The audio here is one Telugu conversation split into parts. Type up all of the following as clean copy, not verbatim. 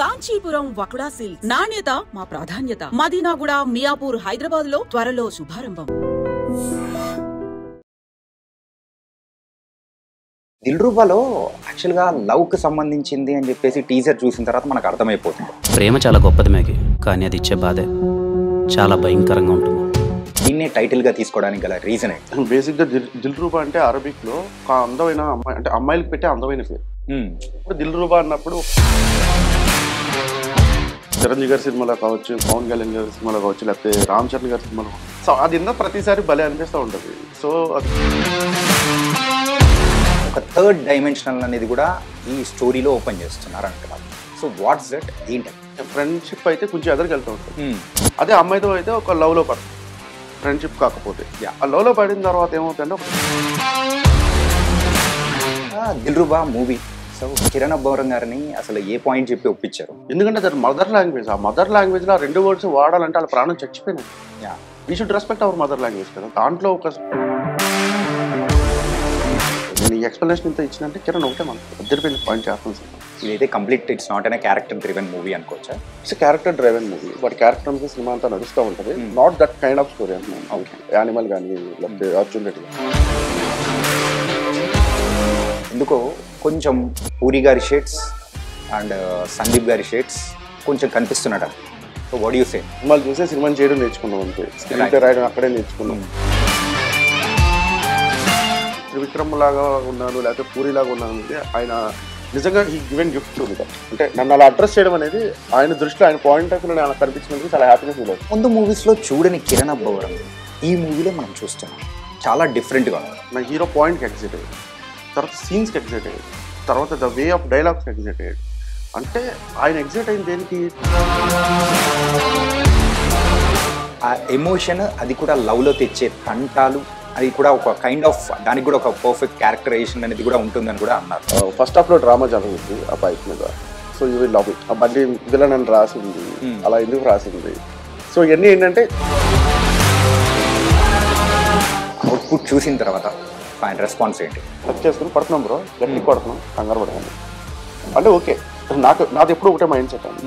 కాంచీపురం వకుడా సిల్క్స్ నాణ్యత మా ప్రాధాన్యత. మదీనాగూడ, మియాపూర్, హైదరాబాద్ లో త్వరలో శుభారంభం. దిల్రుబాలో యాక్చువల్గా లవ్కి సంబంధించింది అని చెప్పేసి టీజర్ చూసిన తర్వాత మనకు అర్థమైపోతుంది. ప్రేమ చాలా గొప్పది మేఘి, కానీ అది ఇచ్చే బాధే చాలా భయంకరంగా ఉంటుంది. దీన్నే టైటిల్గా తీసుకోవడానికి గల రీజన్ ఏంటి? బేసిక్గా దిల్రుబా అంటే అరబిక్లో ఒక అందమైన అమ్మాయి, అంటే అమ్మాయిలకు పెట్టే అందమైన పేరు. ఇప్పుడు దిల్రుబా అన్నప్పుడు చిరంజీవి గారి సినిమాలో కావచ్చు, పవన్ కళ్యాణ్ గారి సినిమాలో కావచ్చు, లేకపోతే రామ్ చరణ్ గారి సినిమాలో, సో అది విన్న ప్రతిసారి భలే అనిపిస్తూ ఉంటుంది. సో అది ఒక థర్డ్ డైమెన్షనల్ అనేది కూడా ఈ స్టోరీలో ఓపెన్ చేస్తున్నారు అంటున్నారు. సో వాట్స్ దట్ ఏంటి? ఫ్రెండ్షిప్ అయితే కొంచెం ఎదురుకి వెళ్తూ ఉంటుంది. అదే అమ్మాయితో అయితే ఒక లవ్లో పడుతుంది, ఫ్రెండ్షిప్ కాకపోతే. ఆ లవ్లో పడిన తర్వాత ఏమవుతుందంటే దిల్రుబా మూవీ. సో కిరణ్ అబ్బవరం గారిని అసలు ఏ పాయింట్ చెప్పి ఒప్పించారు? ఎందుకంటే అది మదర్ లాంగ్వేజ్. ఆ మదర్ లాంగ్వేజ్లో ఆ 2 వర్డ్స్ వాడాలంటే వాళ్ళ ప్రాణం చచ్చిపోయినాయి. We should respect our mother language కదా. దాంట్లో ఒక నేను ఈ ఎక్స్ప్లెనేషన్ ఇంత ఇచ్చినంటే కిరణ్ ఒకటే మనకు అద్దరిపోయిన పాయింట్ చేస్తాను సార్. ఇదైతే కంప్లీట్ ఇట్స్ నాట్ అనే క్యారెక్టర్ డ్రివెన్ మూవీ అనుకోవచ్చా? It's character driven movie. But character మీద సినిమా అంతా నడుస్తూ ఉంటుంది. Not that kind of story అంటున్నాను. యానిమల్ కానీ లేకపోతే అర్జున్ రెడ్డి ఎందుకో కొంచెం పూరి గారి షేడ్స్ అండ్ సందీప్ గారి షేడ్స్ కొంచెం కనిపిస్తున్నాడు. So what you say? సినిమాలు చూసే సినిమాని చేయడం నేర్చుకున్నాం అంతే. స్క్రీన్ ప్లే రాయడం అక్కడే నేర్చుకున్నాం. త్రివిక్రమ్ లాగా ఉన్నాను లేకపోతే పూరి లాగా ఉన్నాను అంటే ఆయన నిజంగా ఈ గివెన్ గిఫ్ట్ ఉంది. అంటే నన్ను అలా అడ్రస్ చేయడం అనేది ఆయన దృష్టిలో, ఆయన పాయింట్ ఆఫ్ వ్యూ నాకు కనిపించినందుకు చాలా హ్యాపీనెస్ ఫీల్ అవుతుంది. ముందు మూవీస్లో చూడని కిరణ్ అబ్బవరం ఈ మూవీలో మనం చూస్తున్నాం. చాలా డిఫరెంట్గా ఉంది. నా హీరో పాయింట్కి ఎగ్జిట్ అయ్యాడు, తర్వాత సీన్స్కి ఎగ్జిట్ అయ్యాడు, తర్వాత ద వే ఆఫ్ డైలాగ్స్కి ఎగ్జిట్ అయ్యాడు. అంటే ఆయన ఎగ్జిట్ అయిన దేనికి? ఆ ఎమోషన్, అది కూడా లవ్లో తెచ్చే తంటాలు, అది కూడా ఒక కైండ్ ఆఫ్ దానికి కూడా ఒక పర్ఫెక్ట్ క్యారెక్టరైజేషన్ అనేది కూడా ఉంటుందని కూడా అన్నారు. ఫస్ట్ హాఫ్లో డ్రామా జరుగుతుంది ఆ బైక్ మీద. So you will love it. ఆ బండి విలన్ అని రాసింది, అలా ఎందుకు రాసింది? సో ఇవన్నీ ఏంటంటే అవుట్పుట్ చూసిన తర్వాత ఆయన రెస్పాన్స్ ఏంటి? టచ్ చేసుకుని పడుతున్నాం బ్రో, గట్టి పడుతున్నాం, కంగారు పడకండి అంటే ఓకే. నాది ఎప్పుడు ఒకటే మైండ్ సెట్ అండి.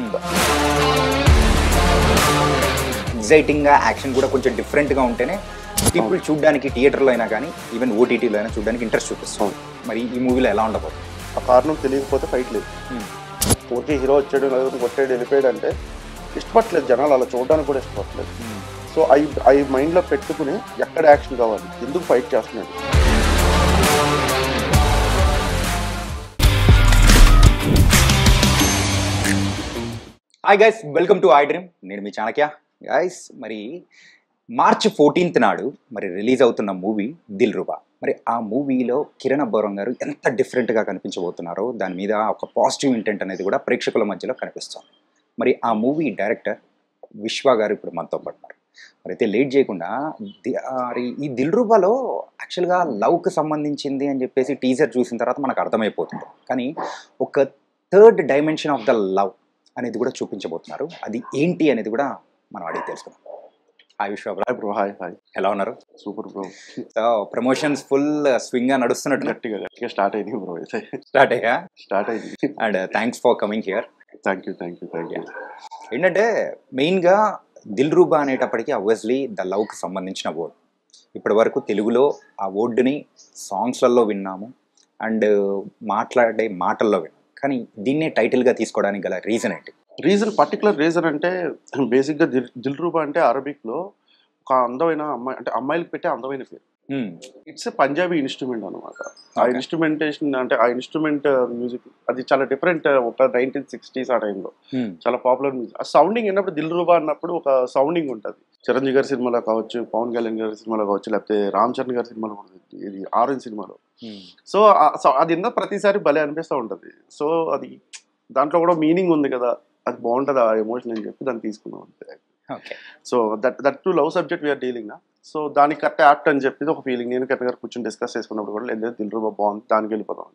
ఎగ్జైటింగ్గా యాక్షన్ కూడా కొంచెం డిఫరెంట్గా ఉంటేనే పీపుల్ చూడడానికి థియేటర్లో అయినా కానీ ఈవెన్ ఓటీటీలో అయినా చూడడానికి ఇంట్రెస్ట్ చూపిస్తాం. మరి ఈ మూవీలో ఎలా ఉండబోతుంది? ఆ కారణం తెలియకపోతే ఫైట్ లేదు. ఓకే హీరో వచ్చాడు, కొట్టాడు, వెళ్ళిపోయాడు అంటే ఇష్టపడలేదు జనాలు, అలా చూడడానికి కూడా ఇష్టపడలేదు. సో అవి మైండ్లో పెట్టుకుని ఎక్కడ యాక్షన్ కావాలి, ఎందుకు ఫైట్ చేస్తున్నాడు. Hi guys, welcome to I dream. నేను మీ చాణక్య. గైస్, మరి మార్చ్ 14th నాడు మరి రిలీజ్ అవుతున్న మూవీ దిల్రుబా. మరి ఆ మూవీలో కిరణ్ అబ్బవరం గారు ఎంత డిఫరెంట్గా కనిపించబోతున్నారో దాని మీద ఒక పాజిటివ్ ఇంటెంట్ అనేది కూడా ప్రేక్షకుల మధ్యలో కనిపిస్తుంది. మరి ఆ మూవీ డైరెక్టర్ విశ్వ గారు ఇప్పుడు మనతో పడుతున్నారు. మరి అయితే లేట్ చేయకుండా ఈ దిల్రుబాలో యాక్చువల్గా లవ్కి సంబంధించింది అని చెప్పేసి టీజర్ చూసిన తర్వాత మనకు అర్థమైపోతుంది. కానీ ఒక third dimension of the love అనేది కూడా చూపించబోతున్నారు. అది ఏంటి అనేది కూడా మనం అడిగి తెలుసుకుందాం. హాయ్ విశ్వ బ్రో. హాయ్ హాయ్, ఎలా ఉన్నారు? Super bro. So promotions full స్వింగ్గా నడుస్తున్నట్టు గట్టిగా స్టార్ట్ అయింది బ్రో. స్టార్ట్ అయింది. And thanks for coming here. Thank you. ఏంటంటే మెయిన్గా దిల్రుబా అనేటప్పటికీ ఆబ్వియస్లీ ద లవ్కి సంబంధించిన వర్డ్. ఇప్పటి వరకు తెలుగులో ఆ వర్డ్ని సాంగ్స్లలో విన్నాము అండ్ మాట్లాడే మాటల్లో విన్నాము. కానీ దీన్నే టైటిల్గా తీసుకోవడానికి గల రీజన్ ఏంటి? పర్టికులర్ రీజన్ అంటే బేసిక్గా దిల్రుబా అంటే అరబిక్లో ఒక అందమైన అమ్మాయి, అంటే అమ్మాయిలకు పెట్టే అందమైన పేరు. ఇట్స్ ఎ పంజాబీ ఇన్స్ట్రుమెంట్ అనమాట. ఆ ఇన్స్ట్రుమెంటేషన్ అంటే ఆ ఇన్స్ట్రుమెంట్ మ్యూజిక్ అది చాలా డిఫరెంట్. ఒక 1960s ఆ టైంలో చాలా పాపులర్ మ్యూజిక్. ఆ సౌండింగ్ అయినప్పుడు దిల్రుబా అన్నప్పుడు ఒక సౌండింగ్ ఉంటుంది. చిరంజీవి గారి సినిమాలో కావచ్చు, పవన్ కళ్యాణ్ గారి సినిమాలో కావచ్చు, లేకపోతే రామ్ చరణ్ గారి సినిమాలో కూడా, ఇది ఆరెంజ్ సినిమాలో. సో అది విన్న ప్రతిసారి భలే అనిపిస్తూ ఉంటుంది. సో అది దాంట్లో కూడా మీనింగ్ ఉంది కదా, అది బాగుంటుంది ఆ ఎమోషన్ అని చెప్పి దాన్ని తీసుకున్నాం అంతే. So that to love subject we are dealing నా. సో దానికి కరెక్ట్ యాప్ట్ అని చెప్పి ఒక ఫీలింగ్. నేను కిరణ్ గారు కూర్చొని డిస్కస్ చేసుకున్నప్పుడు కూడా లేదు దిల్రుబా బాగుంది, దానికి వెళ్ళిపోతాం.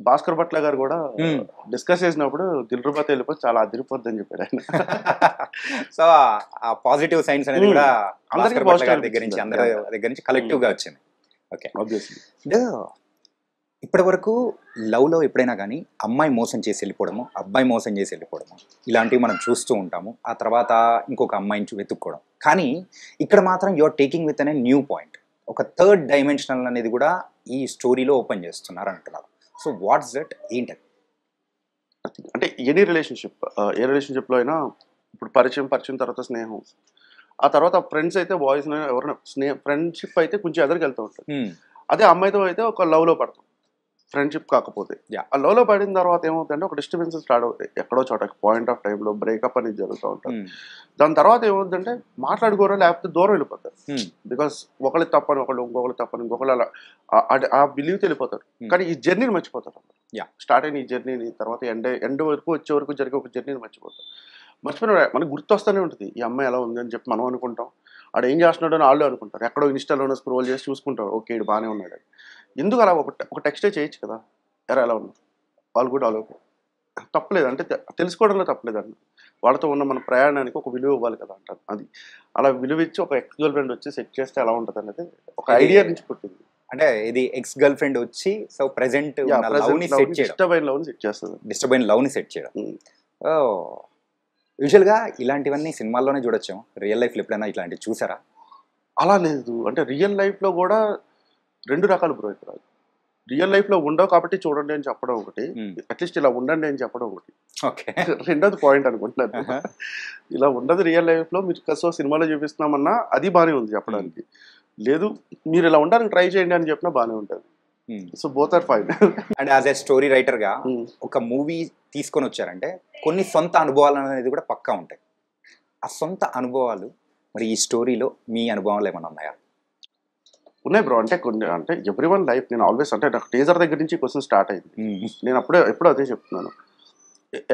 భాస్కర్ భట్ల గారు కూడా డిస్కస్ చేసినప్పుడు దిల్రుబాతో వెళ్ళిపోతే చాలా అదిరిపోద్ది అని చెప్పాడు ఆయన. సో ఆ పాజిటివ్ సైన్స్ అనేది కూడా అందరి దగ్గర నుంచి కలెక్టివ్గా వచ్చింది. Okay, obviously. ఇప్పటి వరకు లవ్లో ఎప్పుడైనా కానీ అమ్మాయి మోసం చేసి వెళ్ళిపోవడము, అబ్బాయి మోసం చేసి వెళ్ళిపోవడము, ఇలాంటివి మనం చూస్తూ ఉంటాము. ఆ తర్వాత ఇంకొక అమ్మాయిని వెతుక్కోవడం. కానీ ఇక్కడ మాత్రం యూఆర్ టేకింగ్ విత్ అనే న్యూ పాయింట్, ఒక థర్డ్ డైమెన్షనల్ అనేది కూడా ఈ స్టోరీలో ఓపెన్ చేస్తున్నారు అంటున్నారు. సో వాట్స్ దట్, ఏంటది? అంటే ఎనీ రిలేషన్షిప్, ఏ రిలేషన్షిప్లో అయినా ఇప్పుడు పరిచయం తర్వాత స్నేహం, ఆ తర్వాత ఫ్రెండ్స్ అయితే బాయ్స్ ఎవరైనా ఫ్రెండ్షిప్ అయితే కొంచెం ఎదురుకి వెళ్తూ ఉంటుంది. అదే అమ్మాయితో అయితే ఒక లవ్లో పడతాం, ఫ్రెండ్షిప్ కాకపోతే. ఆ లవ్లో పడిన తర్వాత ఏమవుతుందంటే ఒక డిస్టర్బెన్సెస్ స్టార్ట్ అవుతాయి ఎక్కడో చోట, పాయింట్ ఆఫ్ టైంలో బ్రేకప్ అనేది జరుగుతూ ఉంటుంది. దాని తర్వాత ఏమవుతుందంటే మాట్లాడుకోరో లేకపోతే దూరం వెళ్ళిపోతారు. బికాస్ ఒకళ్ళు తప్పని ఒకళ్ళు, ఇంకొకళ్ళు తప్పని ఇంకొకళ్ళు, అలా ఆ బిలీవ్ వెళ్ళిపోతారు. కానీ ఈ జర్నీని మర్చిపోతారు. స్టార్ట్ అయిన ఈ జర్నీని తర్వాత ఎండ్ వరకు వచ్చే వరకు జరిగే ఒక జర్నీని మర్చిపోతారు. మర్చిపోయిన మనకు గుర్తు వస్తూనే ఉంటుంది, ఈ అమ్మాయి ఎలా ఉంది అని చెప్పి మనం అనుకుంటాం, ఆడు ఏం చేస్తున్నాడు అని వాళ్ళు అనుకుంటారు, ఎక్కడో ఇన్స్టాలోనే స్క్రోల్ చేసి చూసుకుంటారు, ఓకే ఇడు బాగానే ఉన్నాడు. ఎందుకు అలా ఒక టెక్స్టే చేయొచ్చు కదా, ఎలా ఉన్నారు వాళ్ళు కూడా అలా తప్పలేదు, అంటే తెలుసుకోవడంలో తప్పలేదండి. వాళ్ళతో ఉన్న మన ప్రయాణానికి ఒక విలువ ఇవ్వాలి కదా అంటారు. అది అలా విలువ ఇచ్చి ఒక ఎక్స్ గర్ల్ ఫ్రెండ్ వచ్చి సెట్ చేస్తే ఎలా ఉంటుంది అనేది ఒక ఐడియా నుంచి పుట్టింది. అంటే ఇది ఎక్స్ గర్ల్ ఫ్రెండ్ వచ్చి సో ప్రెసెంట్ డిస్టర్బ్ లవ్ ని సెట్ చేయడం. యూజువల్గా ఇలాంటివన్నీ సినిమాల్లోనే చూడొచ్చు, రియల్ లైఫ్లో ఎప్పుడైనా ఇట్లాంటివి చూసారా? అలా లేదు, అంటే రియల్ లైఫ్లో కూడా రెండు రకాలు బ్రో. ఇక్కడ రియల్ లైఫ్లో ఉండవు కాబట్టి చూడండి అని చెప్పడం ఒకటి, అట్లీస్ట్ ఇలా ఉండండి అని చెప్పడం ఒకటి. ఓకే, రెండోది పాయింట్ అనుకుంటున్నాను. ఇలా ఉండదు రియల్ లైఫ్లో, మీరు సో సినిమాలో చూపిస్తున్నామన్నా అది బాగానే ఉంది చెప్పడానికి. లేదు మీరు ఇలా ఉండడానికి ట్రై చేయండి అని చెప్పినా బాగానే ఉంటుంది. So both are fine. And as a story రైటర్గా ఒక మూవీ తీసుకొని వచ్చారంటే కొన్ని సొంత అనుభవాలు అనేది కూడా పక్కా ఉంటాయి. ఆ సొంత అనుభవాలు మరి ఈ స్టోరీలో మీ అనుభవాలు ఏమైనా ఉన్నాయా? ఉన్నాయి బ్రో, అంటే కొన్ని, అంటే ఎవ్రీ వన్ లైఫ్. నేను ఆల్వేస్, అంటే నాకు టీజర్ దగ్గర నుంచి క్వశ్చన్ స్టార్ట్ అయింది. నేను ఎప్పుడూ అదే చెప్తున్నాను,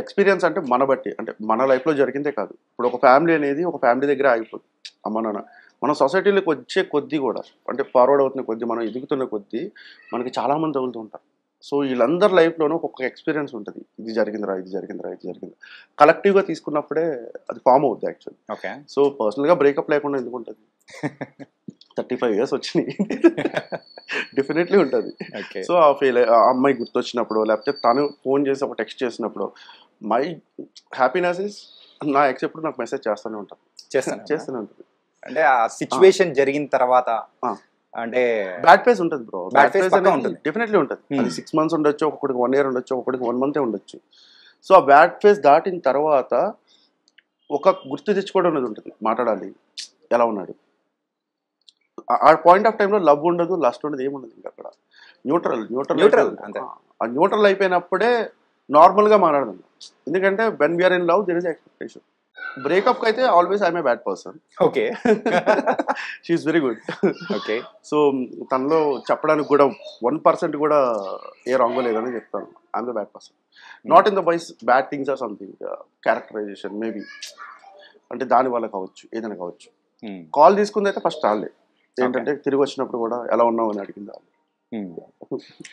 ఎక్స్పీరియన్స్ అంటే మన బట్టి, అంటే మన లైఫ్లో జరిగిందే కాదు. ఇప్పుడు ఒక ఫ్యామిలీ అనేది ఒక ఫ్యామిలీ దగ్గర ఆగిపోతుంది. అమ్మ నాన్న మన సొసైటీలోకి వచ్చే కొద్దీ కూడా, అంటే ఫార్వర్డ్ అవుతున్న కొద్దీ, మనం ఎదుగుతున్న కొద్దీ మనకి చాలామంది తగులుతూ ఉంటారు. సో వీళ్ళందరి లైఫ్లోనూ ఒక్కొక్క ఎక్స్పీరియన్స్ ఉంటుంది. ఇది జరిగిందిరా, ఇది జరిగిందిరా, ఇది జరిగింది. కలెక్టివ్గా తీసుకున్నప్పుడే అది ఫామ్ అవుద్ది యాక్చువల్లీ. ఓకే, సో పర్సనల్గా బ్రేకప్ లేకుండా ఎందుకు ఉంటుంది? 35 years వచ్చినాయి, డెఫినెట్లీ ఉంటుంది. సో ఆ అమ్మాయి గుర్తొచ్చినప్పుడు, లేకపోతే తను ఫోన్ చేసి ఒక టెక్స్ట్ చేసినప్పుడు, మై హ్యాపీనెస్ ఇస్ నా ఎక్స్ ఎప్పుడు నాకు మెసేజ్ చేస్తూనే ఉంటుంది, చేస్తూనే ఉంటుంది. అంటే ఆ సిచ్యువేషన్ జరిగిన తర్వాత అంటే బ్యాడ్ ఫేజ్ ఉంటుంది బ్రో, బ్యాడ్ ఫేజ్ ఉంటుంది, డెఫినెట్లీ ఉంటుంది. అది 6 months ఉండొచ్చు, ఒక్కొక్కడికి 1 year ఉండొచ్చు, ఒక్కొక్కడికి 1 month ఉండొచ్చు. సో ఆ బ్యాడ్ ఫేజ్ దాటిన తర్వాత ఒక గుర్తు తెచ్చుకోవడం అనేది ఉంటుంది, మాట్లాడాలి ఎలా ఉన్నాడు. ఆ పాయింట్ ఆఫ్ టైంలో లవ్ ఉండదు, లస్ట్ ఉండదు, ఏముండదు. ఇంకా అక్కడ న్యూట్రల్ అంతే. ఆ న్యూట్రల్ అయిపోయినప్పుడే నార్మల్గా మాట్లాడదాం. ఎందుకంటే when we are in love there is expectation. Breakup అయితే always I'm a bad person. Okay, she's very good. Okay, so తనలో చెప్పడానికి కూడా 1% కూడా ఏ రాంగో లేదని చెప్తాను. I'm the bad person, not in the ways bad things or something, characterization maybe, అంటే దాని వల్ల కావచ్చు, ఏదైనా కావచ్చు. కాల్ తీసుకుంది అయితే ఫస్ట్ వాళ్ళే, ఏంటంటే తిరిగి వచ్చినప్పుడు కూడా ఎలా ఉన్నావు అని అడిగింది వాళ్ళు.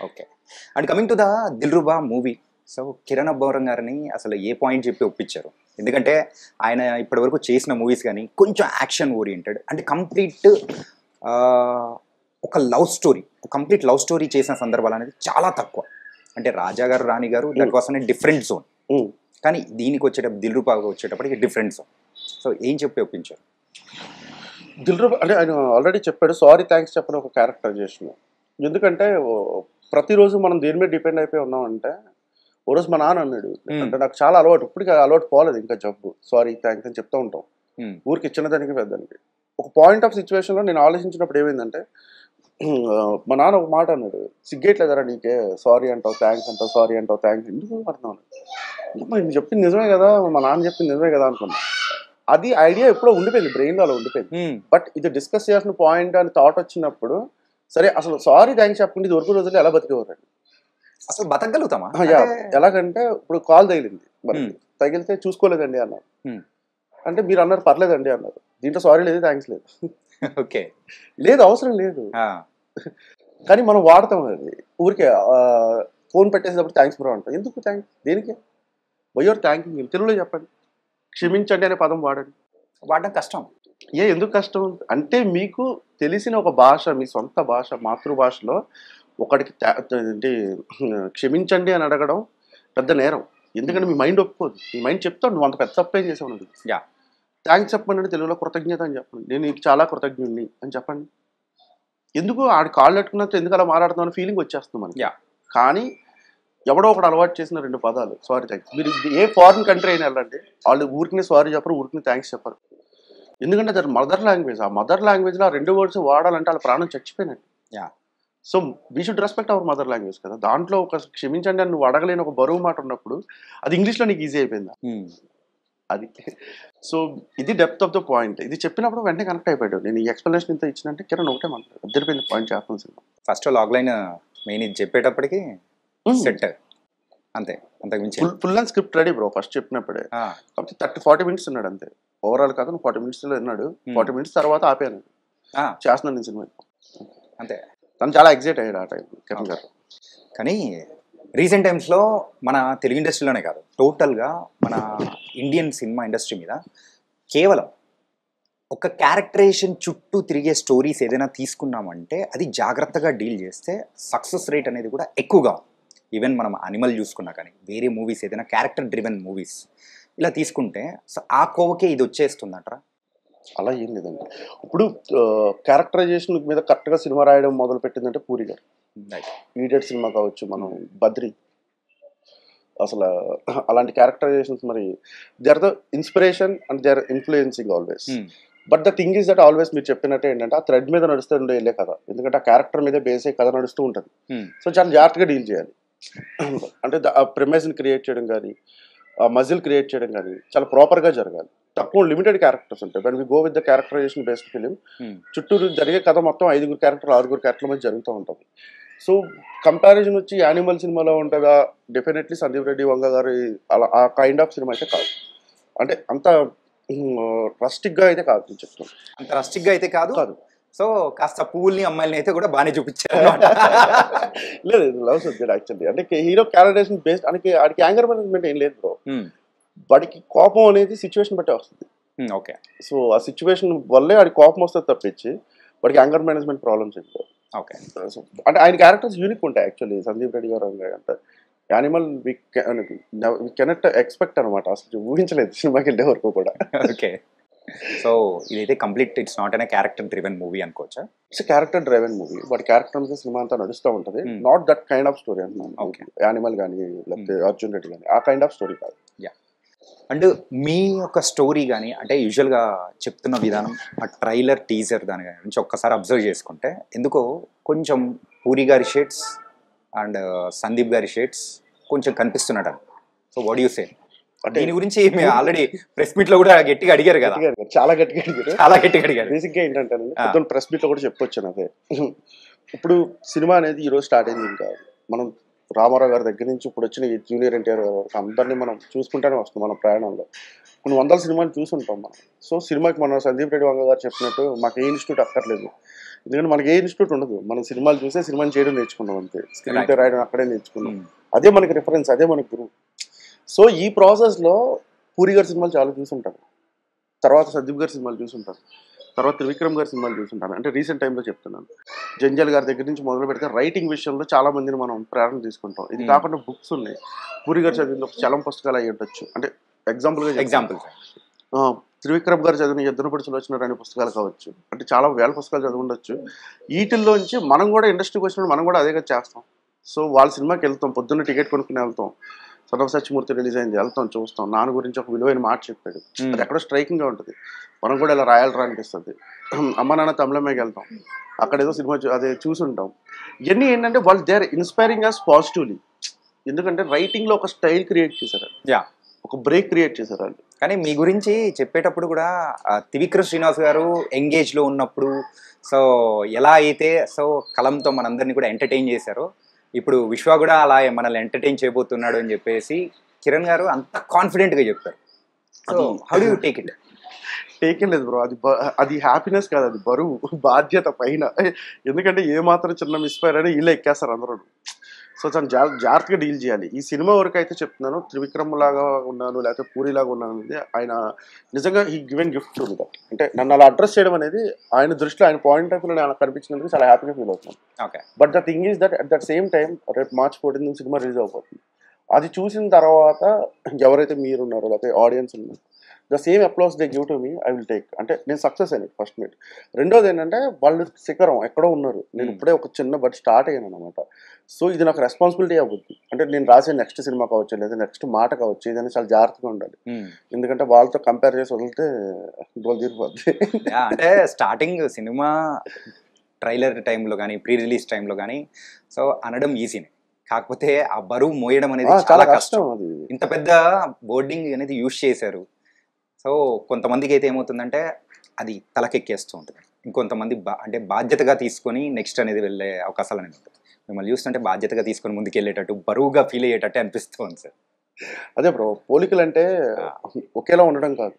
Okay, and coming to the Dilruba movie, so Kiran Abbavaram గారిని అసలు ఏ పాయింట్ చెప్పి ఒప్పించారు? ఎందుకంటే ఆయన ఇప్పటివరకు చేసిన మూవీస్ కానీ కొంచెం యాక్షన్ ఓరియంటెడ్, అంటే కంప్లీట్ ఒక కంప్లీట్ లవ్ స్టోరీ చేసిన సందర్భాలు అనేది చాలా తక్కువ. అంటే రాజా గారు, రాణి గారు దట్ వాస్ అనే డిఫరెంట్ జోన్, కానీ దీనికి వచ్చేటప్పుడు దిల్రుబాగా వచ్చేటప్పటికి డిఫరెంట్ జోన్. సో ఏం చెప్పి ఒప్పించారు? దిల్రుబా అంటే ఆయన ఆల్రెడీ చెప్పాడు, సారీ థ్యాంక్స్ చెప్పని ఒక క్యారెక్టరైజేషన్. ఎందుకంటే ప్రతిరోజు మనం దేని మీద డిపెండ్ అయిపోయి ఉన్నామంటే, ఓ రోజు మా నాన్న అన్నాడు, అంటే నాకు చాలా అలవాటు, ఇప్పటికీ అలవాటు పోలేదు ఇంకా జబ్బు, సారీ థ్యాంక్స్ అని చెప్తూ ఉంటాం ఊరికి చిన్నదానికి పెద్దదానికి. ఒక పాయింట్ ఆఫ్ సిచ్యువేషన్లో నేను ఆలోచించినప్పుడు ఏమైందంటే, మా నాన్న ఒక మాట అన్నాడు, సిగ్గేట్లేదరా నీకే, సారీ అంటావు, థ్యాంక్స్ అంటావు, సారీ అంటావు, థ్యాంక్స్ ఎందుకు అర్థం? నేను చెప్పింది నిజమే కదా, మా నాన్న చెప్పింది నిజమే కదా అనుకున్నా. అది ఐడియా ఎప్పుడో ఉండిపోయింది, బ్రెయిన్లో అలా ఉండిపోయింది. బట్ ఇది డిస్కస్ చేయాల్సిన పాయింట్ అని థాట్ వచ్చినప్పుడు, సరే అసలు సారీ థ్యాంక్స్ చెప్పండి, ఇది వరకు రోజులు ఎలా బతికేవారండి, అసలు బతకగలుగుతామా? ఎలాగంటే ఇప్పుడు కాల్ తగిలింది, తగిలితే చూసుకోలేదండి అన్నారు, అంటే మీరు అన్నారు పర్లేదండి అన్నారు, దీంట్లో సారీ లేదు, థ్యాంక్స్ లేదు. ఓకే, లేదు అవసరం లేదు, కానీ మనం వాడతాం అది. ఊరికే ఫోన్ పెట్టేసేటప్పుడు థ్యాంక్స్ బ్రో అంటాం, ఎందుకు థ్యాంక్స్, దేనికి, వైఆర్ థ్యాంకింగ్, తెలుగులో చెప్పండి, క్షమించండి అనే పదం వాడండి. వాడడం కష్టం. ఎందుకు కష్టం అంటే, మీకు తెలిసిన ఒక భాష, మీ సొంత భాష, మాతృభాషలో ఒకడికి ఏంటి క్షమించండి అని అడగడం పెద్ద నేరం. ఎందుకంటే మీ మైండ్ ఒప్పుకోదు. మీ మైండ్ చెప్తాను నువ్వు అంత పెద్ద తప్పు ఏం చేసావు అన్నది. థ్యాంక్స్ చెప్పండి తెలుగులో కృతజ్ఞత అని చెప్పండి. నేను నీకు చాలా కృతజ్ఞుడిని అని చెప్పండి. ఎందుకు ఆడి కాళ్ళు పెట్టుకున్నట్టు ఎందుకు అలా మాట్లాడుతున్నాను ఫీలింగ్ వచ్చేస్తుంది మనకి. కానీ ఎవడో ఒకడు అలవాటు చేసిన 2 పదాలు సారీ థ్యాంక్స్. మీరు ఏ ఫారిన్ కంట్రీ అయినా వెళ్ళండి, వాళ్ళు ఊరికి సారీ చెప్పరు, ఊరికి థ్యాంక్స్ చెప్పరు. ఎందుకంటే అది మదర్ లాంగ్వేజ్. ఆ మదర్ లాంగ్వేజ్లో ఆ 2 వర్డ్స్ వాడాలంటే వాళ్ళ ప్రాణం చచ్చిపోయినట్టు. So we should respect our mother language కదా. దాంట్లో ఒక క్షమించండి అని నువ్వు అడగలేని ఒక బరువు మాట ఉన్నప్పుడు అది ఇంగ్లీష్లో నీకు ఈజీ అయిపోయిందా అది. సో ఇది డెప్త్ ఆఫ్ ద పాయింట్. ఇది చెప్పినప్పుడు వెంటనే కనెక్ట్ అయిపోయాడు. నేను ఈ ఎక్స్ప్లెనేషన్ ఇంత ఇచ్చినంటే కిరణ్ ఒకటే మాట్లాడు అద్దరిపోయింది పాయింట్ చేస్తాను సినిమా. ఫస్ట్ లాగ్ లైన్ మెయిన్ ఇది చెప్పేటప్పటికి సెట్ అంతే, అంతకు మించి full and script ready bro first చెప్పినప్పుడే. కాబట్టి 30-40 minutes ఉన్నాడు అంతే. ఓవరాల్ కాదు 40 minutes లో ఉన్నాడు. 40 minutes తర్వాత ఆపాను చేస్తున్నాను నేను సినిమా అంతే. తను చాలా ఎగ్జైట్ అయ్యాడు ఆ టైం కిరణ్ గారు. కానీ రీసెంట్ టైమ్స్లో మన తెలుగు ఇండస్ట్రీలోనే కాదు టోటల్గా మన ఇండియన్ సినిమా ఇండస్ట్రీ మీద కేవలం ఒక క్యారెక్టరైజేషన్ చుట్టూ తిరిగే స్టోరీస్ ఏదైనా తీసుకున్నామంటే అది జాగ్రత్తగా డీల్ చేస్తే సక్సెస్ రేట్ అనేది కూడా ఎక్కువగా. ఈవెన్ మనం అనిమల్ చూసుకున్నా కానీ వేరే మూవీస్ ఏదైనా క్యారెక్టర్ డ్రివెన్ మూవీస్ ఇలా తీసుకుంటే ఆ కోవకే ఇది వచ్చేస్తుందంటారా? అలా ఏం లేదండి. ఇప్పుడు క్యారెక్టరైజేషన్ మీద కరెక్ట్గా సినిమా రాయడం మొదలు పెట్టిందంటే పూరి గారు. ఈడియట్ సినిమా కావచ్చు, మనం బద్రి, అసలు అలాంటి క్యారెక్టరైజేషన్స్ మరి they are the inspiration and they are influencing always. But the thing is that always మీరు చెప్పినట్టే ఏంటంటే ఆ థ్రెడ్ మీద నడుస్తూ ఉండే వెళ్ళే కథ. ఎందుకంటే ఆ క్యారెక్టర్ మీద బేస్ అయ్యి కథ నడుస్తూ ఉంటుంది. సో చాలా జాగ్రత్తగా డీల్ చేయాలి. అంటే ఆ ప్రిమైజ్ని క్రియేట్ చేయడం కానీ ఆ మజిల్ క్రియేట్ చేయడం కానీ చాలా ప్రాపర్గా జరగాలి. తక్కువ లిమిటెడ్ క్యారెక్టర్స్ ఉంటాయి. When we go with the characterisation based film చుట్టూరు జరిగే కథ మొత్తం 5 క్యారెక్టర్లు 6 క్యారెక్టర్ల మధ్య జరుగుతూ ఉంటుంది. సో కంపారిజన్ వచ్చి యానిమల్ సినిమాలో ఉంటుందా డెఫినెట్లీ సందీప్ రెడ్డి వంగ గారు అలా ఆ కైండ్ ఆఫ్ సినిమా అయితే కాదు. అంటే అంత రస్టిక్గా అయితే కాదు నేను చెప్తాను. అంత రస్టిక్గా అయితే కాదు కాదు. సో కాస్త పువ్వుల్ని అమ్మాయిని అయితే కూడా బాగానే చూపించారు. లేదు లవ్ సబ్జెక్ట్ యాక్చువల్లీ. అంటే హీరో క్యారెక్టరైజేషన్ బేస్డ్ ఆడికి యాంగర్ మేనేజ్మెంట్ ఏం లేదు బ్రో. వాడికి కోపం అనేది సిచ్యువేషన్ బట్టే వస్తుంది. ఓకే. సో ఆ సిచ్యువేషన్ వల్లే వాడి కోపం వస్తుంది తప్పించి వాడికి యాంగర్ మేనేజ్మెంట్ ప్రాబ్లమ్స్ ఏంటో. ఓకే. అంటే ఆయన క్యారెక్టర్స్ యూనిక్ ఉంటాయి యాక్చువల్లీ. సందీప్ రెడ్డి గారు అంటే యానిమల్ వి కెనట్ ఎక్స్పెక్ట్ అనమాట. అసలు ఊహించలేదు సినిమాకి వెళ్ళే వరకు కూడా. ఓకే. సో ఇదైతే complete it's not an character driven movie అనుకోవచ్చా? It's character driven movie. వాడి క్యారెక్టర్ మీద సినిమా అంతా నడుస్తూ ఉంటుంది. Not that kind of story అంటున్నాను. యానిమల్ కానీ లేకపోతే అర్జున్ రెడ్డి కానీ ఆ కైండ్ ఆఫ్ స్టోరీ కాదు. అండ్ మీ యొక్క స్టోరీ కానీ అంటే యూజువల్గా చెప్తున్న విధానం ఆ ట్రైలర్ టీజర్ దాని నుంచి ఒక్కసారి అబ్జర్వ్ చేసుకుంటే ఎందుకో కొంచెం పూరి గారి షేడ్స్ అండ్ సందీప్ గారి షేడ్స్ కొంచెం కనిపిస్తున్నాడు. సో వాట్ యు సే దీని గురించి? ఆల్రెడీ ప్రెస్ మీట్ లో కూడా గట్టిగా అడిగారు కదా. చాలా గట్టిగా అడిగారు. బేసిక్గా ఏంటంటే పొద్దున్న ప్రెస్ మీట్ లో కూడా చెప్పొచ్చాను అదే. ఇప్పుడు సినిమా అనేది ఈరోజు స్టార్ట్ అయింది. ఇంకా మనం రామారావు గారి దగ్గర నుంచి ఇప్పుడు వచ్చిన జూనియర్ ఎన్టీఆర్ గారు అందరినీ మనం చూసుకుంటూనే వస్తాం మన ప్రయాణంలో. కొన్ని 100 సినిమాలు చూసుంటాం మనం. సో సినిమాకి మన సందీప్ రెడ్డి వంగ గారు చెప్పినట్టు మాకు ఏ ఇన్స్టిట్యూట్ అక్కర్లేదు. ఎందుకంటే మనకి ఏ ఇన్స్టిట్యూట్ ఉండదు. మనం సినిమాలు చూసే సినిమాని చేయడం నేర్చుకున్నాం అంతే. స్క్రీన్ పే రాయడం అక్కడే నేర్చుకున్నాం. అదే మనకి రిఫరెన్స్, అదే మనకి గురువు. సో ఈ ప్రాసెస్లో పూరి గారి సినిమాలు చాలా చూసుంటారు, తర్వాత సందీప్ గారి సినిమాలు చూసుంటారు, తర్వాత త్రివిక్రమ్ గారి సినిమాలు చూసుంటాను. అంటే రీసెంట్ టైంలో చెప్తున్నాను. జంజల్ గారి దగ్గర నుంచి మొదలు పెడితే రైటింగ్ విషయంలో చాలా మందిని మనం ప్రేరణ తీసుకుంటాం. ఇది కాకుండా బుక్స్ ఉన్నాయి. పూరి గారు చదివిన చలం పుస్తకాలు అయ్యి ఉండొచ్చు. అంటే ఎగ్జాంపుల్ త్రివిక్రమ్ గారు చదివిన ఎద్దనపడి సులోచన అనే పుస్తకాలు కావచ్చు. అంటే చాలా వేల పుస్తకాలు చదివి ఉండొచ్చు. వీటిల్లోంచి మనం కూడా ఇండస్ట్రీకి వచ్చినప్పుడు మనం కూడా అదేగా చేస్తాం. సో వాళ్ళ సినిమాకి వెళ్తాం, పొద్దున్న టికెట్ కొనుక్కుని వెళ్తాం. సర్వ సత్యమూర్తి రిలీజ్ అయింది, వెళ్తాం చూస్తాం. నాన్న గురించి ఒక విలువైన మాట చెప్పాడు, అది ఎక్కడో స్ట్రైకింగ్గా ఉంటుంది. మనం కూడా ఇలా రాయాలరా అనిపిస్తుంది. అమ్మ నాన్న తమిళమ్మకి వెళ్తాం, అక్కడ ఏదో సినిమా అదే చూసుంటాం. ఇవన్నీ ఏంటంటే వాళ్ళు they are inspiring us positively. ఎందుకంటే రైటింగ్లో ఒక స్టైల్ క్రియేట్ చేశారు, ఒక బ్రేక్ క్రియేట్ చేశారు వాళ్ళు. కానీ మీ గురించి చెప్పేటప్పుడు కూడా త్రివిక్రమ్ శ్రీనివాస్ గారు ఎంగేజ్లో ఉన్నప్పుడు సో ఎలా అయితే సో కలంతో మనందరినీ కూడా ఎంటర్టైన్ చేశారో ఇప్పుడు విశ్వ కూడా అలా మనల్ని ఎంటర్టైన్ చేయబోతున్నాడు అని చెప్పేసి కిరణ్ గారు అంత కాన్ఫిడెంట్గా చెప్తారు. So how do you take it? Taken లేదు బ్రో, అది హ్యాపీనెస్ కాదు, అది బరువు, బాధ్యత పైన. ఎందుకంటే ఏ మాత్రం చిన్న మిస్ఫైర్ అని వీళ్ళే ఎక్కేస్తారు అందరూ. సో తను జాగ్రత్తగా డీల్ చేయాలి. ఈ సినిమా వరకు అయితే చెప్తున్నాను, త్రివిక్రమ్ లాగా ఉన్నాను లేకపోతే పూరి లాగా ఉన్నాను అనేది ఆయన నిజంగా ఈ గివెన్ గిఫ్ట్ ఉంది. అంటే నన్ను అలా అడ్రస్ చేయడం అనేది ఆయన దృష్టిలో, ఆయన పాయింట్ ఆఫ్ వ్యూలో నాకు కనిపించినందుకు చాలా హ్యాపీగా ఫీల్ అవుతున్నాను. But the thing is that at that same time రేపు March 14 సినిమా రిలీజ్ అయిపోతుంది. అది చూసిన తర్వాత ఎవరైతే మీరు ఉన్నారో లేకపోతే ఆడియన్స్ ఉన్నారో, the same applause they give to me, I will take. అంటే నేను సక్సెస్ అయినట్టు ఫస్ట్ మీట్. రెండోది ఏంటంటే వాళ్ళు శిఖరం ఎక్కడో ఉన్నారు, నేను ఇప్పుడే ఒక చిన్న బట్ స్టార్ట్ అయ్యాను అనమాట. సో ఇది నాకు రెస్పాన్సిబిలిటీ అవుద్ది. అంటే నేను రాసే నెక్స్ట్ సినిమా కావచ్చు లేదా నెక్స్ట్ మాట కావచ్చు, ఏదైనా చాలా జాగ్రత్తగా ఉండాలి. ఎందుకంటే వాళ్ళతో కంపేర్ చేసి వదిలితే డోల్ తీరిపోద్ది. అంటే స్టార్టింగ్ సినిమా ట్రైలర్ టైంలో కానీ ప్రీ రిలీజ్ టైంలో కానీ సో అనడం ఈజీనే, కాకపోతే ఆ బరువు మోయడం అనేది చాలా కష్టం. అది ఇంత పెద్ద బోర్డింగ్ అనేది యూజ్ చేశారు. సో కొంతమందికి అయితే ఏమవుతుందంటే అది తలకెక్కేస్తూ ఉంటుంది, ఇంకొంతమంది అంటే బాధ్యతగా తీసుకొని నెక్స్ట్ అనేది వెళ్ళే అవకాశాలు అనేది ఉంటుంది. మిమ్మల్ని చూస్తుంటే బాధ్యతగా తీసుకొని ముందుకు వెళ్ళేటట్టు, బరువుగా ఫీల్ అయ్యేటట్టు అనిపిస్తుంది సార్. అదే బ్రో, పోలికలు అంటే ఒకేలా ఉండడం కాదు,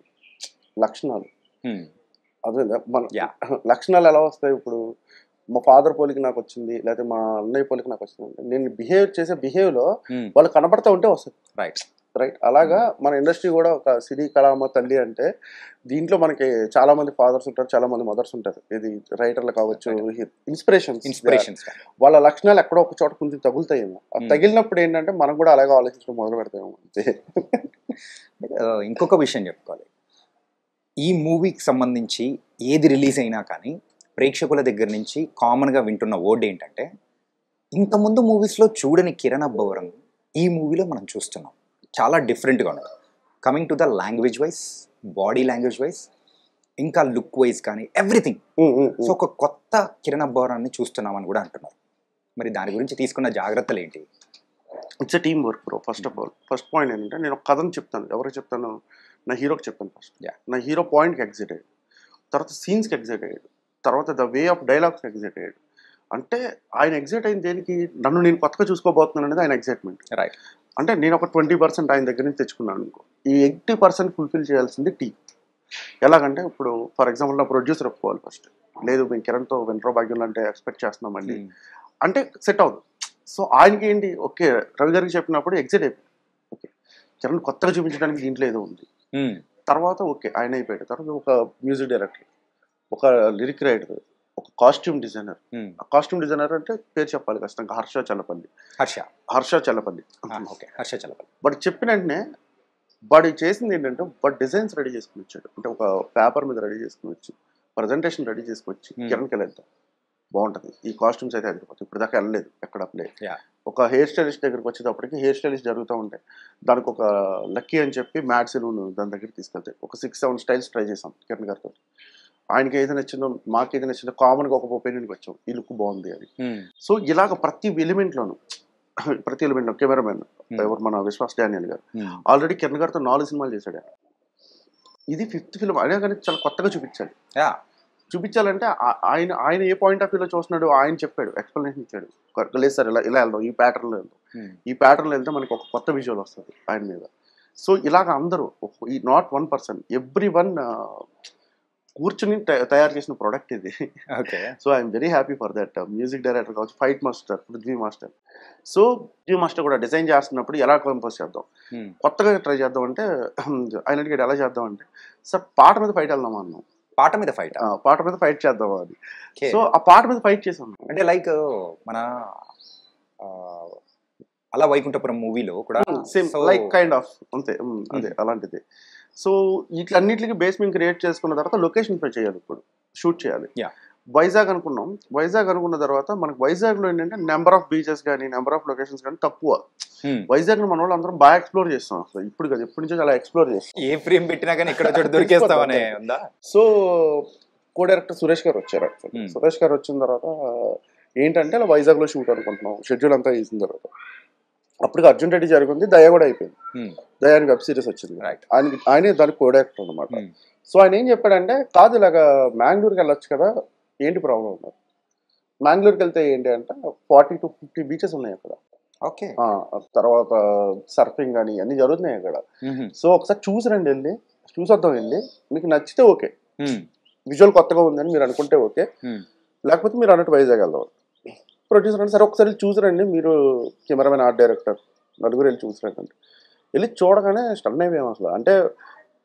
లక్షణాలు. అదే మన లక్షణాలు ఎలా వస్తాయి? ఇప్పుడు మా ఫాదర్ పోలికి నాకు వచ్చింది లేకపోతే మా అన్నయ్య పోలికి నాకు వచ్చింది అంటే నేను బిహేవ్ చేసే బిహేవ్లో వాళ్ళు కనపడతా ఉంటే వస్తుంది. రైట్ అలాగా మన ఇండస్ట్రీ కూడా ఒక సిరి కళామ తల్లి అంటే దీంట్లో మనకి చాలా మంది ఫాదర్స్ ఉంటారు, చాలా మంది మదర్స్ ఉంటారు. ఇది రైటర్లు కావచ్చు, ఇన్స్పిరేషన్స్. వాళ్ళ లక్షణాలు ఎక్కడో ఒక చోట కొంచెం తగులుతాయేమో. తగిలినప్పుడు ఏంటంటే మనం కూడా అలాగే ఆలోచించడం మొదలు పెడతామేమో అంతే. ఇంకొక విషయం చెప్పుకోవాలి, ఈ మూవీకి సంబంధించి ఏది రిలీజ్ అయినా కానీ ప్రేక్షకుల దగ్గర నుంచి కామన్గా వింటున్న వర్డ్ ఏంటంటే, ఇంతకుముందు మూవీస్లో చూడని కిరణ్ అబ్బవరం ఈ మూవీలో మనం చూస్తున్నాం. చాలా డిఫరెంట్గా ఉన్నది, coming to the language wise, body language wise, ఇంకా లుక్ వైజ్ కానీ ఎవ్రీథింగ్. సో ఒక కొత్త కిరణ్ అబ్బవరాన్ని చూస్తున్నామని కూడా అంటున్నారు. మరి దాని గురించి తీసుకున్న జాగ్రత్తలు ఏంటి? It's a team work bro. First of all first point ఏంటంటే, నేను ఒక కథను చెప్తాను. ఎవరికి చెప్తాను? నా హీరోకి చెప్తాను ఫస్ట్. నా హీరో పాయింట్కి ఎగ్జైట్ అయ్యాడు, తర్వాత సీన్స్కి ఎగ్జైట్ అయ్యాడు, తర్వాత ద వే ఆఫ్ డైలాగ్స్కి ఎగ్జైట్ అయ్యాడు. అంటే ఆయన ఎగ్జైట్ అయిన దేనికి? నన్ను నేను కొత్తగా చూసుకోబోతున్నాను అనేది ఆయన ఎగ్జైట్మెంట్. రైట్. అంటే నేను ఒక 20% ఆయన దగ్గర నుంచి తెచ్చుకున్నాను అనుకో, ఈ 80% ఫుల్ఫిల్ చేయాల్సింది టీమ్. ఎలాగంటే ఇప్పుడు ఫర్ ఎగ్జాంపుల్ నా ప్రొడ్యూసర్ ఒప్పుకోవాలి ఫస్ట్, లేదు మేము కిరణ్తో వెంట్రో భాగ్యం అంటే ఎక్స్పెక్ట్ చేస్తున్నాం మళ్ళీ అంటే సెట్ అవుతుంది. సో ఆయనకి ఏంటి, ఓకే రవి గారికి చెప్పినప్పుడు ఎగ్జైట్ అయిపోయింది. ఓకే కిరణ్ కొత్తగా చూపించడానికి దీంట్లో ఏదో ఉంది. తర్వాత ఓకే ఆయన అయిపోయాడు. తర్వాత ఒక మ్యూజిక్ డైరెక్టర్, ఒక లిరిక్ రైటర్, ఒక కాస్ట్యూమ్ డిజైనర్. ఆ కాస్ట్యూమ్ డిజైనర్ అంటే పేరు చెప్పాలి ఖచ్చితంగా, హర్ష చల్లపల్లి. బట్ చెప్పిన వెంటనే వాడు చేసింది ఏంటంటే, వాడు డిజైన్స్ రెడీ చేసుకుని వచ్చాడు. అంటే ఒక పేపర్ మీద రెడీ చేసుకుని వచ్చి, ప్రజెంటేషన్ రెడీ చేసుకొచ్చి కిరణ్కి వెళ్తాం బాగుంటుంది, ఈ కాస్ట్యూమ్స్ అయితే అదిరిపోతుంది. ఇప్పుడు దాకా వెళ్ళలేదు ఎక్కడ ప్లే. ఒక హెయిర్ స్టైలిస్ట్ దగ్గరికి వచ్చేటప్పటికి హెయిర్ స్టైలిస్ట్ జరుగుతూ ఉంటాయి. దానికి ఒక లక్కీ అని చెప్పి మ్యాట్ సెలూన్ దాని దగ్గర తీసుకెళ్తాయి. ఒక 6-7 స్టైల్స్ ట్రై చేసాం కిరణ్ గారితో. ఆయనకి ఏది నచ్చిందో, మాకు ఏది నచ్చిందో, కామన్గా ఒక ఒపీనియన్కి వచ్చాం, ఈ లుక్ బాగుంది అని. సో ఇలాగ ప్రతి ఎలిమెంట్లోనూ కెమెరామెన్ ఎవరు, మన విశ్వాస్ డానియల్ గారు ఆల్రెడీ కిరణ్ గారితో 4 సినిమాలు చేశాడు. ఇది 5th ఫిల్మ్ అయినా కానీ చాలా కొత్తగా చూపించాలంటే ఆయన ఏ పాయింట్ ఆఫ్ వ్యూలో చూస్తున్నాడు ఆయన చెప్పాడు, ఎక్స్ప్లెనేషన్ ఇచ్చాడు. లేదు సార్ ఇలా వెళ్దాం, ఈ ప్యాటర్న్లో వెళ్దాం, ఈ ప్యాటర్న్లో వెళ్తే మనకి ఒక కొత్త విజువల్ వస్తుంది ఆయన మీద. సో ఇలాగ అందరూ, ఈ నాట్ 1%, ఎవ్రీ1 కూర్చుని తయారు చేసిన ప్రోడక్ట్ ఇది. So I'm very happy for that. Music director కావచ్చు, fight master Prithvi master. So Prithvi master కూడా డిజైన్ చేస్తున్నప్పుడు ఎలా కంపోజ్ చేద్దాం, కొత్తగా ట్రై చేద్దాం అంటే ఆయన అడిగాడు ఎలా చేద్దాం అంటే, సార్ పాట మీద ఫైట్ వెళ్దాం అన్నాం. పాట మీద ఫైట్ చేద్దాం అని. సో ఆ పాట మీద ఫైట్ చేసాం. అంటే లైక్ మన అలా వైకుంఠపురం మూవీలో కూడా సేమ్ లైక్ కైండ్ ఆఫ్ అంతే, అదే అలాంటిది. సో వీటిలన్నిటికి బేస్ మేము క్రియేట్ చేసుకున్న తర్వాత లొకేషన్ పై చేయాలి, ఇప్పుడు షూట్ చేయాలి. వైజాగ్ అనుకున్నాం. వైజాగ్ అనుకున్న తర్వాత మనకు వైజాగ్లో ఏంటంటే నెంబర్ ఆఫ్ బీచెస్ కానీ నెంబర్ ఆఫ్ లొకేషన్స్ కానీ తక్కువ. వైజాగ్లో మన వాళ్ళు అందరం బాగా ఎక్స్ప్లోర్ చేస్తాం. అసలు ఇప్పుడు కదా, ఎప్పటి నుంచో చాలా ఎక్స్ప్లోర్ చేస్తాం. ఏ ఫ్రేమ్ పెట్టినా కానీ ఇక్కడ చోట దొరికేస్తామనే. సో కో డైరెక్టర్ సురేష్ గారు వచ్చారు. సురేష్ గారు వచ్చిన తర్వాత ఏంటంటే అలా వైజాగ్లో షూట్ అనుకుంటున్నాం. షెడ్యూల్ అంతా వేసిన తర్వాత అప్పటికి అర్జున్ రెడ్డి జరిగింది, దయ కూడా అయిపోయింది. దయానికి వెబ్ సిరీస్ వచ్చింది. ఆయనే దానికి కో డైరెక్టర్ అనమాట. సో ఆయన ఏం చెప్పాడంటే, కాదు ఇలాగా మ్యాంగ్లూరుకి వెళ్ళొచ్చు కదా, ఏంటి ప్రాబ్లం ఉన్నారు. మ్యాంగ్లూరుకి వెళ్తే ఏంటి అంటే 40 to 50 బీచెస్ ఉన్నాయి అక్కడ. ఓకే. తర్వాత సర్ఫింగ్ కానీ అన్ని జరుగుతున్నాయి అక్కడ. సో ఒకసారి చూసిరండి, వెళ్ళి చూసొద్దాం, వెళ్ళి మీకు నచ్చితే ఓకే, విజువల్ కొత్తగా ఉందని మీరు అనుకుంటే ఓకే, లేకపోతే మీరు అన్నట్టు వైజాగ్ వెళ్దాం. ప్రొడ్యూసర్ అంటే సరే ఒకసారి చూసారండి మీరు, కెమెరామెన్, ఆర్ట్ డైరెక్టర్ నలుగురు వెళ్ళి చూసారండి అంటే వెళ్ళి చూడగానే స్టన్ అయిపోయాం అసలు. అంటే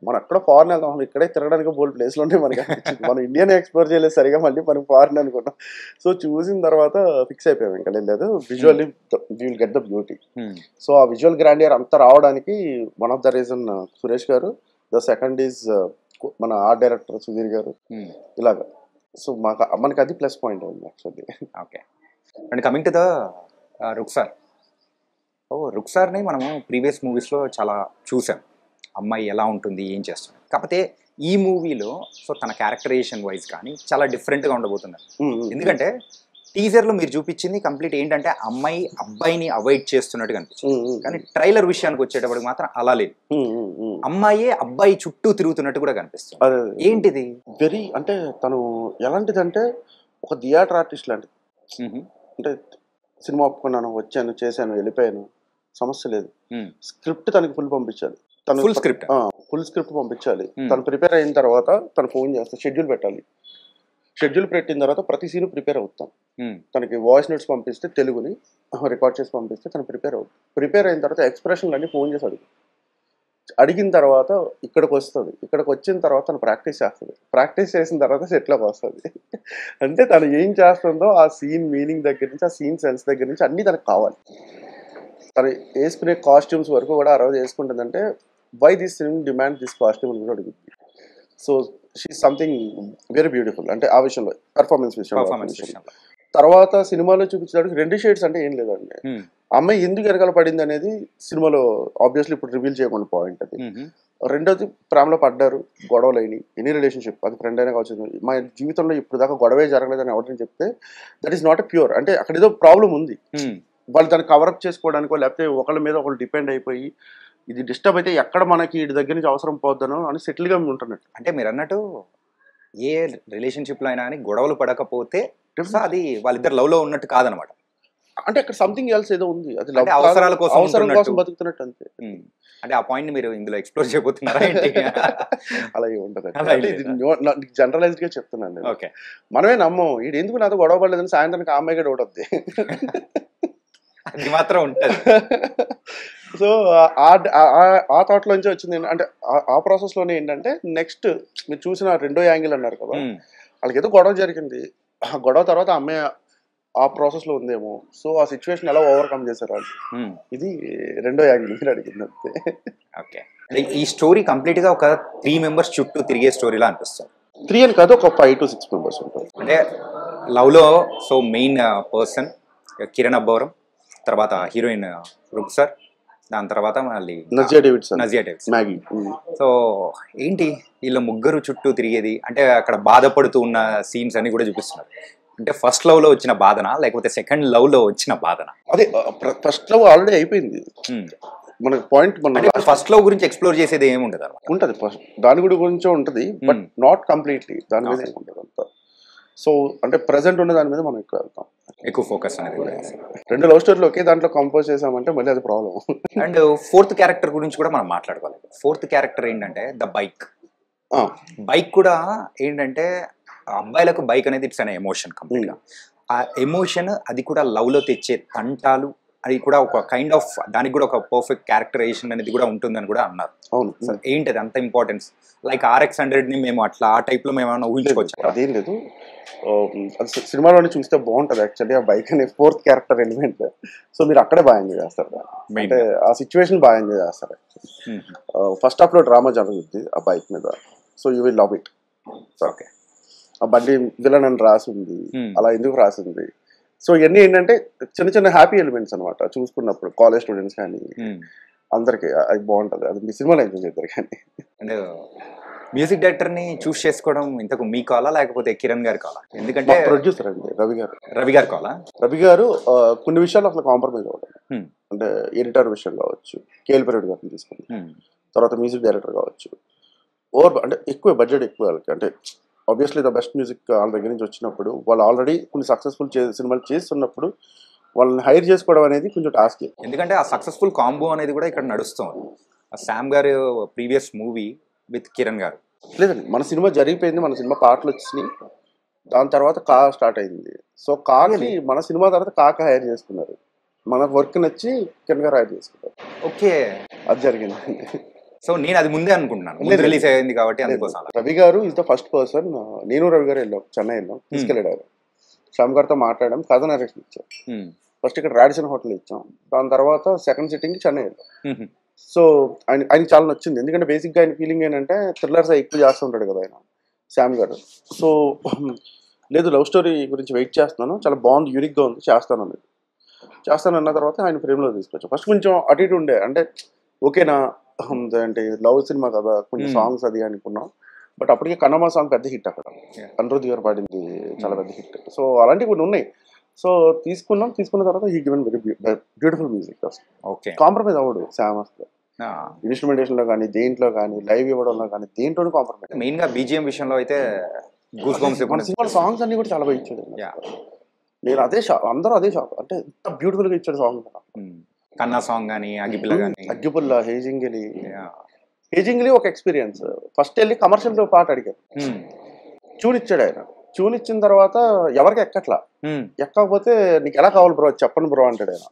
మనం ఎక్కడ ఫారెన్ వెళ్దాం, ఇక్కడే తిరగడానికి బోల్డ్ ప్లేస్లు ఉంటాయి మనకి. మనం ఇండియానే ఎక్స్ప్లోర్ చేయలేదు సరిగా, మళ్ళీ మనం ఫారెన్ అనుకున్నాం. సో చూసిన తర్వాత ఫిక్స్ అయిపోయాం ఇంకా లేదు, visually we will get the beauty. So ఆ విజువల్ గ్రాండియర్ అంతా రావడానికి one of the reason Suresh garu, the second is మన ఆర్ట్ డైరెక్టర్ సుధీర్ గారు, ఇలాగా. సో మనకి అది ప్లస్ పాయింట్ ఉంది actually. Okay, and coming to the Ruksar. రుక్సార్ని మనము ప్రీవియస్ మూవీస్లో చాలా చూసాం, అమ్మాయి ఎలా ఉంటుంది ఏం చేస్తుంది. కాకపోతే ఈ మూవీలో సో తన క్యారెక్టరైజేషన్ వైజ్ కానీ చాలా డిఫరెంట్గా ఉండబోతున్నారు. ఎందుకంటే టీజర్లో మీరు చూపించింది కంప్లీట్ ఏంటంటే అమ్మాయి అబ్బాయిని అవాయిడ్ చేస్తున్నట్టు కనిపించింది, కానీ ట్రైలర్ విషయానికి వచ్చేటప్పటికి మాత్రం అలా లేదు, అమ్మాయే అబ్బాయి చుట్టూ తిరుగుతున్నట్టు కూడా కనిపిస్తుంది. ఏంటిది వెరీ అంటే తను ఎలాంటిదంటే ఒక థియేటర్ ఆర్టిస్ట్ లాంటిది. అంటే సినిమా ఒప్పుకున్నాను, వచ్చాను, చేశాను, వెళ్ళిపోయాను, సమస్య లేదు. స్క్రిప్ట్ తనకి ఫుల్ పంపించాలి, తను ఫుల్ స్క్రిప్ట్ పంపించాలి. తను ప్రిపేర్ అయిన తర్వాత తను ఫోన్ చేస్తా, షెడ్యూల్ పెట్టాలి. షెడ్యూల్ పెట్టిన తర్వాత ప్రతి సీన్ ప్రిపేర్ అవుతాం. తనకి వాయిస్ నోట్స్ పంపిస్తే తెలుగుని రికార్డ్ చేసి పంపిస్తే తను ప్రిపేర్ అవుతుంది. ప్రిపేర్ అయిన తర్వాత ఎక్స్ప్రెషన్లు అన్నీ ఫోన్ చేసి అడిగిన తర్వాత ఇక్కడికి వస్తుంది. ఇక్కడికి వచ్చిన తర్వాత తను ప్రాక్టీస్ చేస్తుంది. ప్రాక్టీస్ చేసిన తర్వాత సెట్లోకి వస్తుంది. అంటే తను ఏం చేస్తుందో ఆ సీన్ మీనింగ్ దగ్గర నుంచి, ఆ సీన్ సెన్స్ దగ్గర నుంచి అన్నీ తనకు కావాలి. తను వేసుకునే కాస్ట్యూమ్స్ వరకు కూడా ఆ రోజు వేసుకుంటుందంటే why this film demand this costume అని కూడా అడుగుతుంది. So she something very beautiful అంటే ఆ విషయంలో, పెర్ఫార్మెన్స్ విషయంలో. తర్వాత సినిమాలో చూపించడానికి 2 షేడ్స్ అంటే ఏం లేదండి. అమ్మాయి ఎందుకు వెనకాల పడింది అనేది సినిమాలో ఆబ్వియస్లీ ఇప్పుడు రివీల్ చేయకుండా పాయింట్ అది. రెండోది ప్రేమలో పడ్డారు, గొడవలైన ఎనీ రిలేషన్షిప్, అది ఫ్రెండ్ అయినా కావచ్చు. మా జీవితంలో ఇప్పుడు దాకా గొడవే జరగలేదని ఎవరిని చెప్తే that is not a pure. అంటే అక్కడ ఏదో ప్రాబ్లం ఉంది, వాళ్ళు దాన్ని కవరప్ చేసుకోవడానికో లేకపోతే ఒకళ్ళ మీద ఒకళ్ళు డిపెండ్ అయిపోయి ఇది డిస్టర్బ్ అయితే ఎక్కడ మనకి వీడి దగ్గర నుంచి అవసరం పోద్దనో అని సెటిల్గా ఉంటున్నట్టు. అంటే మీరు అన్నట్టు ఏ రిలేషన్షిప్లో అయినా కానీ గొడవలు పడకపోతే అది వాళ్ళిద్దరు లవ్లో ఉన్నట్టు కాదనమాట. అంటే అక్కడ సంథింగ్ ఎల్స్ ఏదో ఉంది, అది అవసరాల కోసం బతుకుతున్నట్టు అంతే. అంటే ఆ పాయింట్ మీరు ఇందులో ఎక్స్ప్లోర్ చేయబోతున్నారా? అలాగే ఉంటుంది, జనరలైజ్డ్ గా చెప్తున్నాను. ఓకే, మనమే నమ్మం ఇది ఎందుకు నాతో గొడవ పడలేదని సాయంత్రానికి ఆ అమ్మాయిగా డౌట్ వద్ది, అది మాత్రం ఉంటుంది. సో ఆ థాట్ లోంచి వచ్చింది. అంటే ఆ ప్రాసెస్ లోనే ఏంటంటే నెక్స్ట్ మీరు చూసిన రెండో యాంగిల్ అన్నారు కదా, వాళ్ళకి ఏదో గొడవ జరిగింది, ఆ గొడవ తర్వాత అమ్మాయి ఆ ప్రాసెస్ లో ఉందేమో, సో ఆ సిచ్యువేషన్ ఎలా ఓవర్కమ్ చేశారు వాళ్ళు, ఇది రెండో యాంగిల్ మీరు అడిగింది అంతే. ఓకే, ఈ స్టోరీ కంప్లీట్ గా ఒక 3 మెంబర్స్ చుట్టూ తిరిగే స్టోరీలా అనిపిస్తుంది. 3 అని కాదు, ఒక 5 to 6 మెంబర్స్ ఉంటారు. అంటే లవ్ లో so main person Kiran Abbavaram, తర్వాత హీరోయిన్ రుక్సార్, దాని తర్వాత మళ్ళీ నజియా డేవిడ్సన్, మ్యాగీ. సో ఏంటి వీళ్ళ ముగ్గురు చుట్టూ తిరిగేది అంటే అక్కడ బాధపడుతూ ఉన్న సీన్స్ అన్ని కూడా చూపిస్తున్నారు. అంటే ఫస్ట్ లవ్ లో వచ్చిన బాధన లేకపోతే సెకండ్ లవ్ లో వచ్చిన బాధన? అదే ఫస్ట్ లవ్ ఆల్రెడీ అయిపోయింది మనకి పాయింట్. మన ఫస్ట్ లవ్ గురించి ఎక్స్ప్లోర్ చేసేది ఏమి ఉండదు అనమాట. ఉంటుంది దాని గురించి ఉంటుంది, బట్ నాట్ కంప్లీట్లీ దాని మీద ఏమి ఉండదు అంతా. సో అంటే ప్రెసెంట్ ఉన్న దాని మీద మనం ఎక్కువ వెళ్తాం, ఎక్కువ ఫోకస్ అనేది. 2 లవ్ స్టోరీలు ఒకే దాంట్లో కంపోజ్ చేసామంటే మళ్ళీ అది ప్రాబ్లం. అండ్ 4th క్యారెక్టర్ గురించి కూడా మనం మాట్లాడుకోవాలి. 4th క్యారెక్టర్ ఏంటంటే ద బైక్. బైక్ కూడా ఏంటంటే అబ్బాయిలకు బైక్ అనేది ఇట్స్ అనే ఎమోషన్ కంప్లీట్ గా. ఆ ఎమోషన్ అది కూడా లవ్ లో తెచ్చే తంటాలు, అది కూడా ఒక కైండ్ ఆఫ్ దానికి కూడా ఒక పర్ఫెక్ట్ క్యారెక్టరైజేషన్ అనేది కూడా ఉంటుందని కూడా అన్నారు. అవును, ఏంటది అంత ఇంపార్టెన్స్? లైక్ RX-100 ని మేము అట్లా ఆ టైప్ లో మేము ఏమైనా ఊహించుకోవచ్చు? అదేం లేదు, సినిమాలోనే చూస్తే బాగుంటుంది యాక్చువల్లీ ఆ బైక్ అనే 4th క్యారెక్టర్ ఎలిమెంట్. సో మీరు అక్కడే బాగా ఎంజాయ్ చేస్తారు, అంటే ఆ సిచ్యువేషన్ బాగా ఎంజాయ్ చేస్తారు. ఫస్ట్ హాఫ్ లో డ్రామా జరుగుతుంది ఆ బైక్ మీద, so you will love it. Okay, ఆ బండి విలన్ అని రాసింది, అలా ఎందుకు రాసింది, సో ఇవన్నీ ఏంటంటే చిన్న చిన్న హ్యాపీ ఎలిమెంట్స్ అనమాట. చూసుకున్నప్పుడు కాలేజ్ స్టూడెంట్స్ కానీ అందరికి అది బాగుంటుంది, అది మీ సినిమాలో ఎంజాయ్ చేస్తారు. కానీ అంటే మ్యూజిక్ డైరెక్టర్ ని చూస్ చేసుకోవడం ఇంతకు మీ కాలా లేకపోతే కిరణ్ గారి కాలా? ఎందుకంటే ప్రొడ్యూసర్ అండి రవి గారు కాలా. రవి గారు కొన్ని విషయాలు అసలు కాంప్రమైజ్ అవ్వడం, అంటే ఎడిటర్ విషయం కావచ్చు, కేఎల్ పరేడ్ గారిని తీసుకుని, తర్వాత మ్యూజిక్ డైరెక్టర్ కావచ్చు, అంటే ఎక్కువ బడ్జెట్ ఎక్కువ వాళ్ళకి. అంటే ఆబ్వియస్లీ ద బెస్ట్ మ్యూజిక్ వాళ్ళ దగ్గర నుంచి వచ్చినప్పుడు, వాళ్ళు ఆల్రెడీ కొన్ని సక్సెస్ఫుల్ సినిమాలు చేస్తున్నప్పుడు వాళ్ళని హైర్ చేసుకోవడం అనేది కొంచెం టాస్క్. ఎందుకంటే ఆ సక్సెస్ఫుల్ కాంబో అనేది కూడా ఇక్కడ నడుస్తుంది. శామ్ గారు ప్రీవియస్ మూవీ విత్ కిరణ్ గారు లేదండి, మన సినిమా జరిగిపోయింది, మన సినిమా పాటలు వచ్చినాయి, దాని తర్వాత కా స్టార్ట్ అయింది. సో కాకి మన సినిమా తర్వాత కాక హైర్ చేసుకున్నారు. మన వర్క్ నచ్చి కిరణ్ గారు హైర్ చేసుకున్నారు. ఓకే, అది జరిగింది. సో నేను అది ముందే అనుకుంటున్నాను, ముందు రిలీజ్ అయింది కాబట్టి అందుకోసం అలా. రవి గారు ఇస్ ద ఫస్ట్ పర్సన్. నేను రవి గారు వెళ్ళాం, చెన్నై వెళ్ళాం, తీసుకెళ్ళాడు ఆయన. శ్యామ్ గారితో మాట్లాడాం, కథ నరేషన్ ఇచ్చాం. ఫస్ట్ ఇక్కడ రాడిసన్ హోటల్ ఇచ్చాం, దాని తర్వాత సెకండ్ సిట్టింగ్ చెన్నై వెళ్ళాం. సో ఆయన చాలా నచ్చింది, ఎందుకంటే బేసిక్గా ఆయన ఫీలింగ్ ఏంటంటే థ్రిల్లర్స్ ఎక్కువ చేస్తూ ఉంటాడు కదా ఆయన శ్యామ్ గారు. సో లేదు, లవ్ స్టోరీ గురించి వెయిట్ చేస్తున్నాను, చాలా బాగుంది, యూనిక్గా ఉంది, చేస్తానన్న తర్వాత ఆయన ఫ్రేమ్లో తీసుకొచ్చాం. ఫస్ట్ కొంచెం అటు ఇటు ఉండే, అంటే ఓకేనా అంటే లవ్ సినిమా కదా, కొంచెం సాంగ్స్ అది అనుకున్నాం. బట్ అప్పటికే కన్నమ్మ సాంగ్ పెద్ద హిట్, అక్కడ అనిరుద్ధ్ గారు పాడింది చాలా పెద్ద హిట్. సో అలాంటివి కొన్ని ఉన్నాయి. సో తీసుకున్న తర్వాత he given very beautiful music. Okay, compromise అవ్వడు శ్యామ్ అసలు ఇన్స్ట్రుమెంటేషన్ లో కానీ, దేంట్లో కానీ, లైవ్ ఇవ్వడంలో కానీ, దేంట్లోనే కాంప్రమైజ్. మెయిన్ గా బీజిఎం విషయంలో అయితే మన సినిమా సాంగ్స్ అన్ని కూడా చాలా బాగా ఇచ్చాడు. నేను అదే షాక్, అందరూ అదే షాక్, అంటే ఇంత బ్యూటిఫుల్ గా ఇచ్చాడు సాంగ్. కన్నా సాంగ్ కానీ, అగ్గిపుల్ల, హేజింగ్లీ ఒక ఎక్స్పీరియన్స్. ఫస్ట్ వెళ్ళి కమర్షియల్ పాట అడిగాను, ట్యూన్ ఇచ్చాడు ఆయన. ట్యూన్ ఇచ్చిన తర్వాత ఎవరికి ఎక్కకపోతే నీకు ఎలా కావాలి బ్రో చెప్పండి బ్రో అంటాడు ఆయన.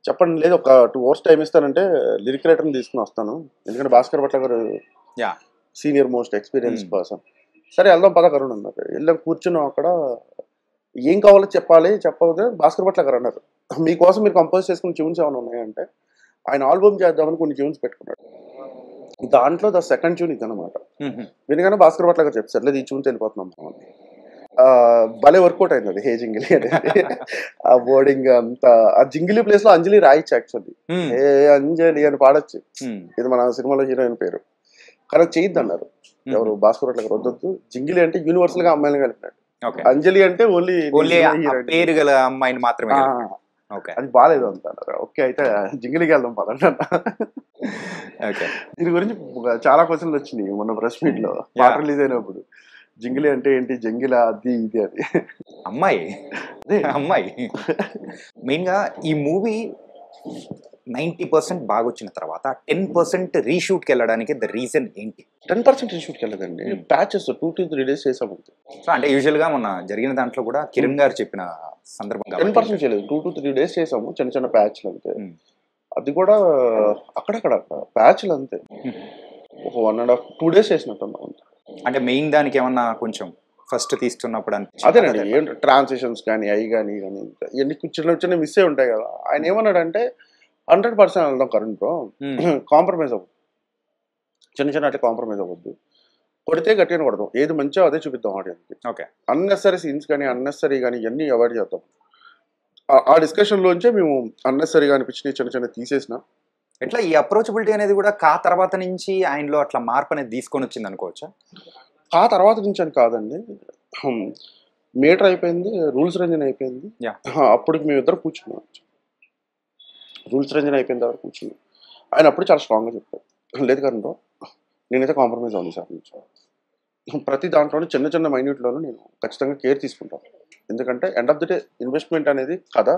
చెప్పండి, లేదు ఒక 2 hours టైం ఇస్తానంటే లిరిక్ రైటర్ని తీసుకుని వస్తాను, ఎందుకంటే భాస్కర్ భట్ల గారు సీనియర్ మోస్ట్ ఎక్స్పీరియన్స్ పర్సన్. సరే వెళ్దాం పద కరుణ్ అన్నారు. వెళ్ళాం, కూర్చున్నాం అక్కడ. ఏం కావాలో చెప్పకపోతే భాస్కర్ భట్ల గారు అన్నారు, మీకోసం మీరు కంపోజ్ చేసుకుని ట్యూన్స్ ఏమైనా ఉన్నాయంటే ఆయన ఆల్బమ్ చేద్దామని కొన్ని ట్యూన్స్ పెట్టుకున్నాడు. దాంట్లో ద సెకండ్ ట్యూన్ ఇదనమాట. వినగానే భాస్కర్ భట్ల గారు చెప్పారు, లేదు ఈ ట్యూన్స్ వెళ్ళిపోతున్నాం. భలే వర్కౌట్ అయింది అది, హే జింగిలి అనేది. ఆ బోర్డింగ్ అంతా, ఆ జింగిలి ప్లేస్ లో అంజలి రాయొచ్చు యాక్చువల్లీ, ఏ అంజలి అని పాడొచ్చు, ఇది మన సినిమాలో హీరోయిన్ పేరు. కానీ చేయొద్దు అన్నారు ఎవరు, భాస్కర్ భట్ల గారు. వద్దొద్దు, జింగిలి అంటే యూనివర్సల్ గా అమ్మాయిని కలిపినాడు, అంజలి అంటే ఓన్లీ పేరు గల అమ్మాయిని మాత్రమే, అది బాగాలేదు అంత అన్నారు. ఓకే అయితే జింగిలికి వెళ్దాం పదండి. దీని గురించి చాలా క్వశ్చన్లు వచ్చినాయి మొన్న ప్రెస్ మీట్ లో, పాట రిలీజ్ అయినప్పుడు. జింగిలి అంటే ఏంటి, జంగిలా, అది ఇది అది అమ్మాయి. మెయిన్ గా ఈ మూవీ 90% బాగా వచ్చిన తర్వాత 10% రీషూట్కి వెళ్ళడానికి ద రీజన్ ఏంటి? 10% రీషూట్కి వెళ్ళదండి, ప్యాచెస్ 2 to 3 days చేసాము. సో అంటే యూజువల్ గా మొన్న జరిగిన దాంట్లో కూడా కిరణ్ గారు చెప్పిన సందర్భంగా 10% చేయలేదు, 2 to 3 days చేసాము, చిన్న చిన్న ప్యాచ్లు అంతే. అది కూడా అక్కడక్కడ ప్యాచ్లు అంతే, ఒక 1.5 2 days చేసినట్టు. అంటే మెయిన్ దానికి ఏమన్నా కొంచెం ఫస్ట్ తీస్తున్నప్పుడు అదేనండి, ఏం ట్రాన్సిషన్స్ కానీ అవి కానీ ఇవన్నీ చిన్న మిస్ అయి ఉంటాయి కదా. ఆయన ఏమన్నాడంటే 100% వెళ్దాం కరెంట్ బ్రో, కాంప్రమైజ్ అవ్వద్దు, చిన్న అట్లా కాంప్రమైజ్ అవ్వద్దు, కొడితే గట్టిగా కొడదాం, ఏది మంచిగా అదే చూపిద్దాం ఆడియన్స్కి. ఓకే, అన్నెసరీ సీన్స్ కానీ అన్నెసరీ కానీ ఇవన్నీ అవాయిడ్ చేద్దాం. ఆ డిస్కషన్లోంచే మేము అన్నెసరీగా అనిపించినవి చిన్న తీసేసిన. ఎట్లా ఈ అప్రోచబిలిటీ అనేది కూడా కా తర్వాత నుంచి ఆయనలో అట్లా మార్పు అనేది తీసుకొని వచ్చింది అనుకోవచ్చా? ఆ తర్వాత నుంచి అని కాదండి, మీటర్ అయిపోయింది, రూల్స్ రంజన్ అయిపోయింది, అప్పటికి మేము ఇద్దరు కూర్చున్నాం. రూల్స్ రంజన్ అయిపోయిన తర్వాత కూర్చున్నాం. ఆయన అప్పుడు చాలా స్ట్రాంగ్గా చెప్పారు, లేదు కరెంట్ నేనైతే కాంప్రమైజ్ అవ్వను సార్ నుంచి. ప్రతి దాంట్లోనూ చిన్న మైన్యూట్లోనూ నేను ఖచ్చితంగా కేర్ తీసుకుంటాను, ఎందుకంటే end of the day investment అనేది కథ,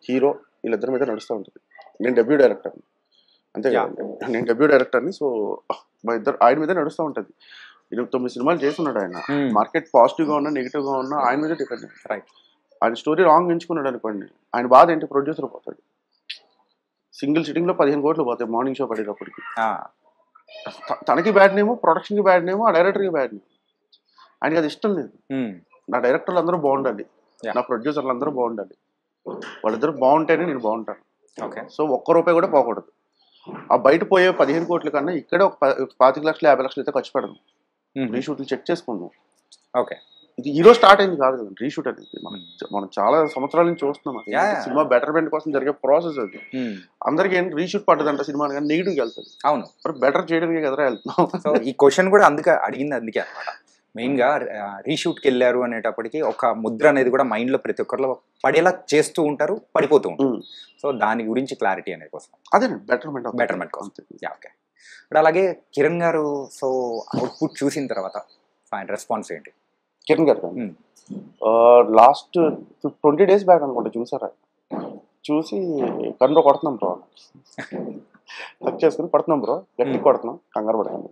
హీరో వీళ్ళిద్దరి మీద నడుస్తూ ఉంటుంది. నేను డెబ్యూ డైరెక్టర్ని, అంతే కదండి, నేను డెబ్యూ డైరెక్టర్ని. సో మా ఇద్దరు ఆయన మీద నడుస్తూ ఉంటుంది. 9 సినిమాలు చేస్తున్నాడు ఆయన, మార్కెట్ పాజిటివ్గా ఉన్నా నెగిటివ్గా ఉన్నా ఆయన మీద డిపెండ్. రైట్, ఆయన స్టోరీ రాంగ్ ఎంచుకున్నాడు అనుకోండి, ఆయన బాధ ఏంటి, ప్రొడ్యూసర్ పోతాడు. సింగిల్ సిట్టింగ్లో 15 కోట్లు పోతాయి మార్నింగ్ షో పడేటప్పటికి. తనకి బ్యాడ్ నేమో, ప్రొడక్షన్కి బ్యాడ్ నేమో, ఆ డైరెక్టర్కి బ్యాడ్ నేమో. ఆయనకి అది ఇష్టం లేదు. నా డైరెక్టర్లు అందరూ బాగుండాలి, నా ప్రొడ్యూసర్లు అందరూ బాగుండాలి, వాళ్ళిద్దరు బాగుంటేనే నేను బాగుంటాను. ఓకే, సో ₹1 కూడా పోకూడదు. ఆ బయట పోయే 15 కోట్ల కన్నా ఇక్కడే ఒక 25 లక్షలు 50 లక్షలు అయితే ఖర్చు పెడదాం, రీషూట్లు చెక్ చేసుకుందాం. ఓకే, ఇది ఈరోజు స్టార్ట్ అయింది కాదు కదా రీషూట్ అనేది, మనం చాలా సంవత్సరాల నుంచి చూస్తున్నాం. సినిమా బెటర్మెంట్ కోసం జరిగే ప్రాసెస్ అది. అందరికి ఏంటి రీషూట్ పడ్డదంట సినిమా కానీ నెగిటివ్కి వెళ్తుంది. అవును, బెటర్ చేయడానికి కదా వెళ్తున్నాం. సో ఈ క్వశ్చన్ కూడా అడిగింది అందుకే అనమాట. మెయిన్గా రీషూట్కి వెళ్ళారు అనేటప్పటికి ఒక ముద్ర అనేది కూడా మైండ్లో ప్రతి ఒక్కరిలో పడేలా చేస్తూ ఉంటారు, పడిపోతూ ఉంటారు. సో దాని గురించి క్లారిటీ అనేది కోసం, అదే బెటర్మెంట్ కోసం. ఓకే, ఇప్పుడు అలాగే కిరణ్ గారు, సో అవుట్పుట్ చూసిన తర్వాత ఆయన రెస్పాన్స్ ఏంటి? కిరణ్ గారు లాస్ట్ 20 days బ్యాక్ అనుకుంటా చూసారా, చూసి కన్ను కొడుతున్నాం బ్రో, హక్ చేసుకుని కొడుతున్నాం బ్రో, గట్టి కొడుతున్నాం, కంగారు పడతాను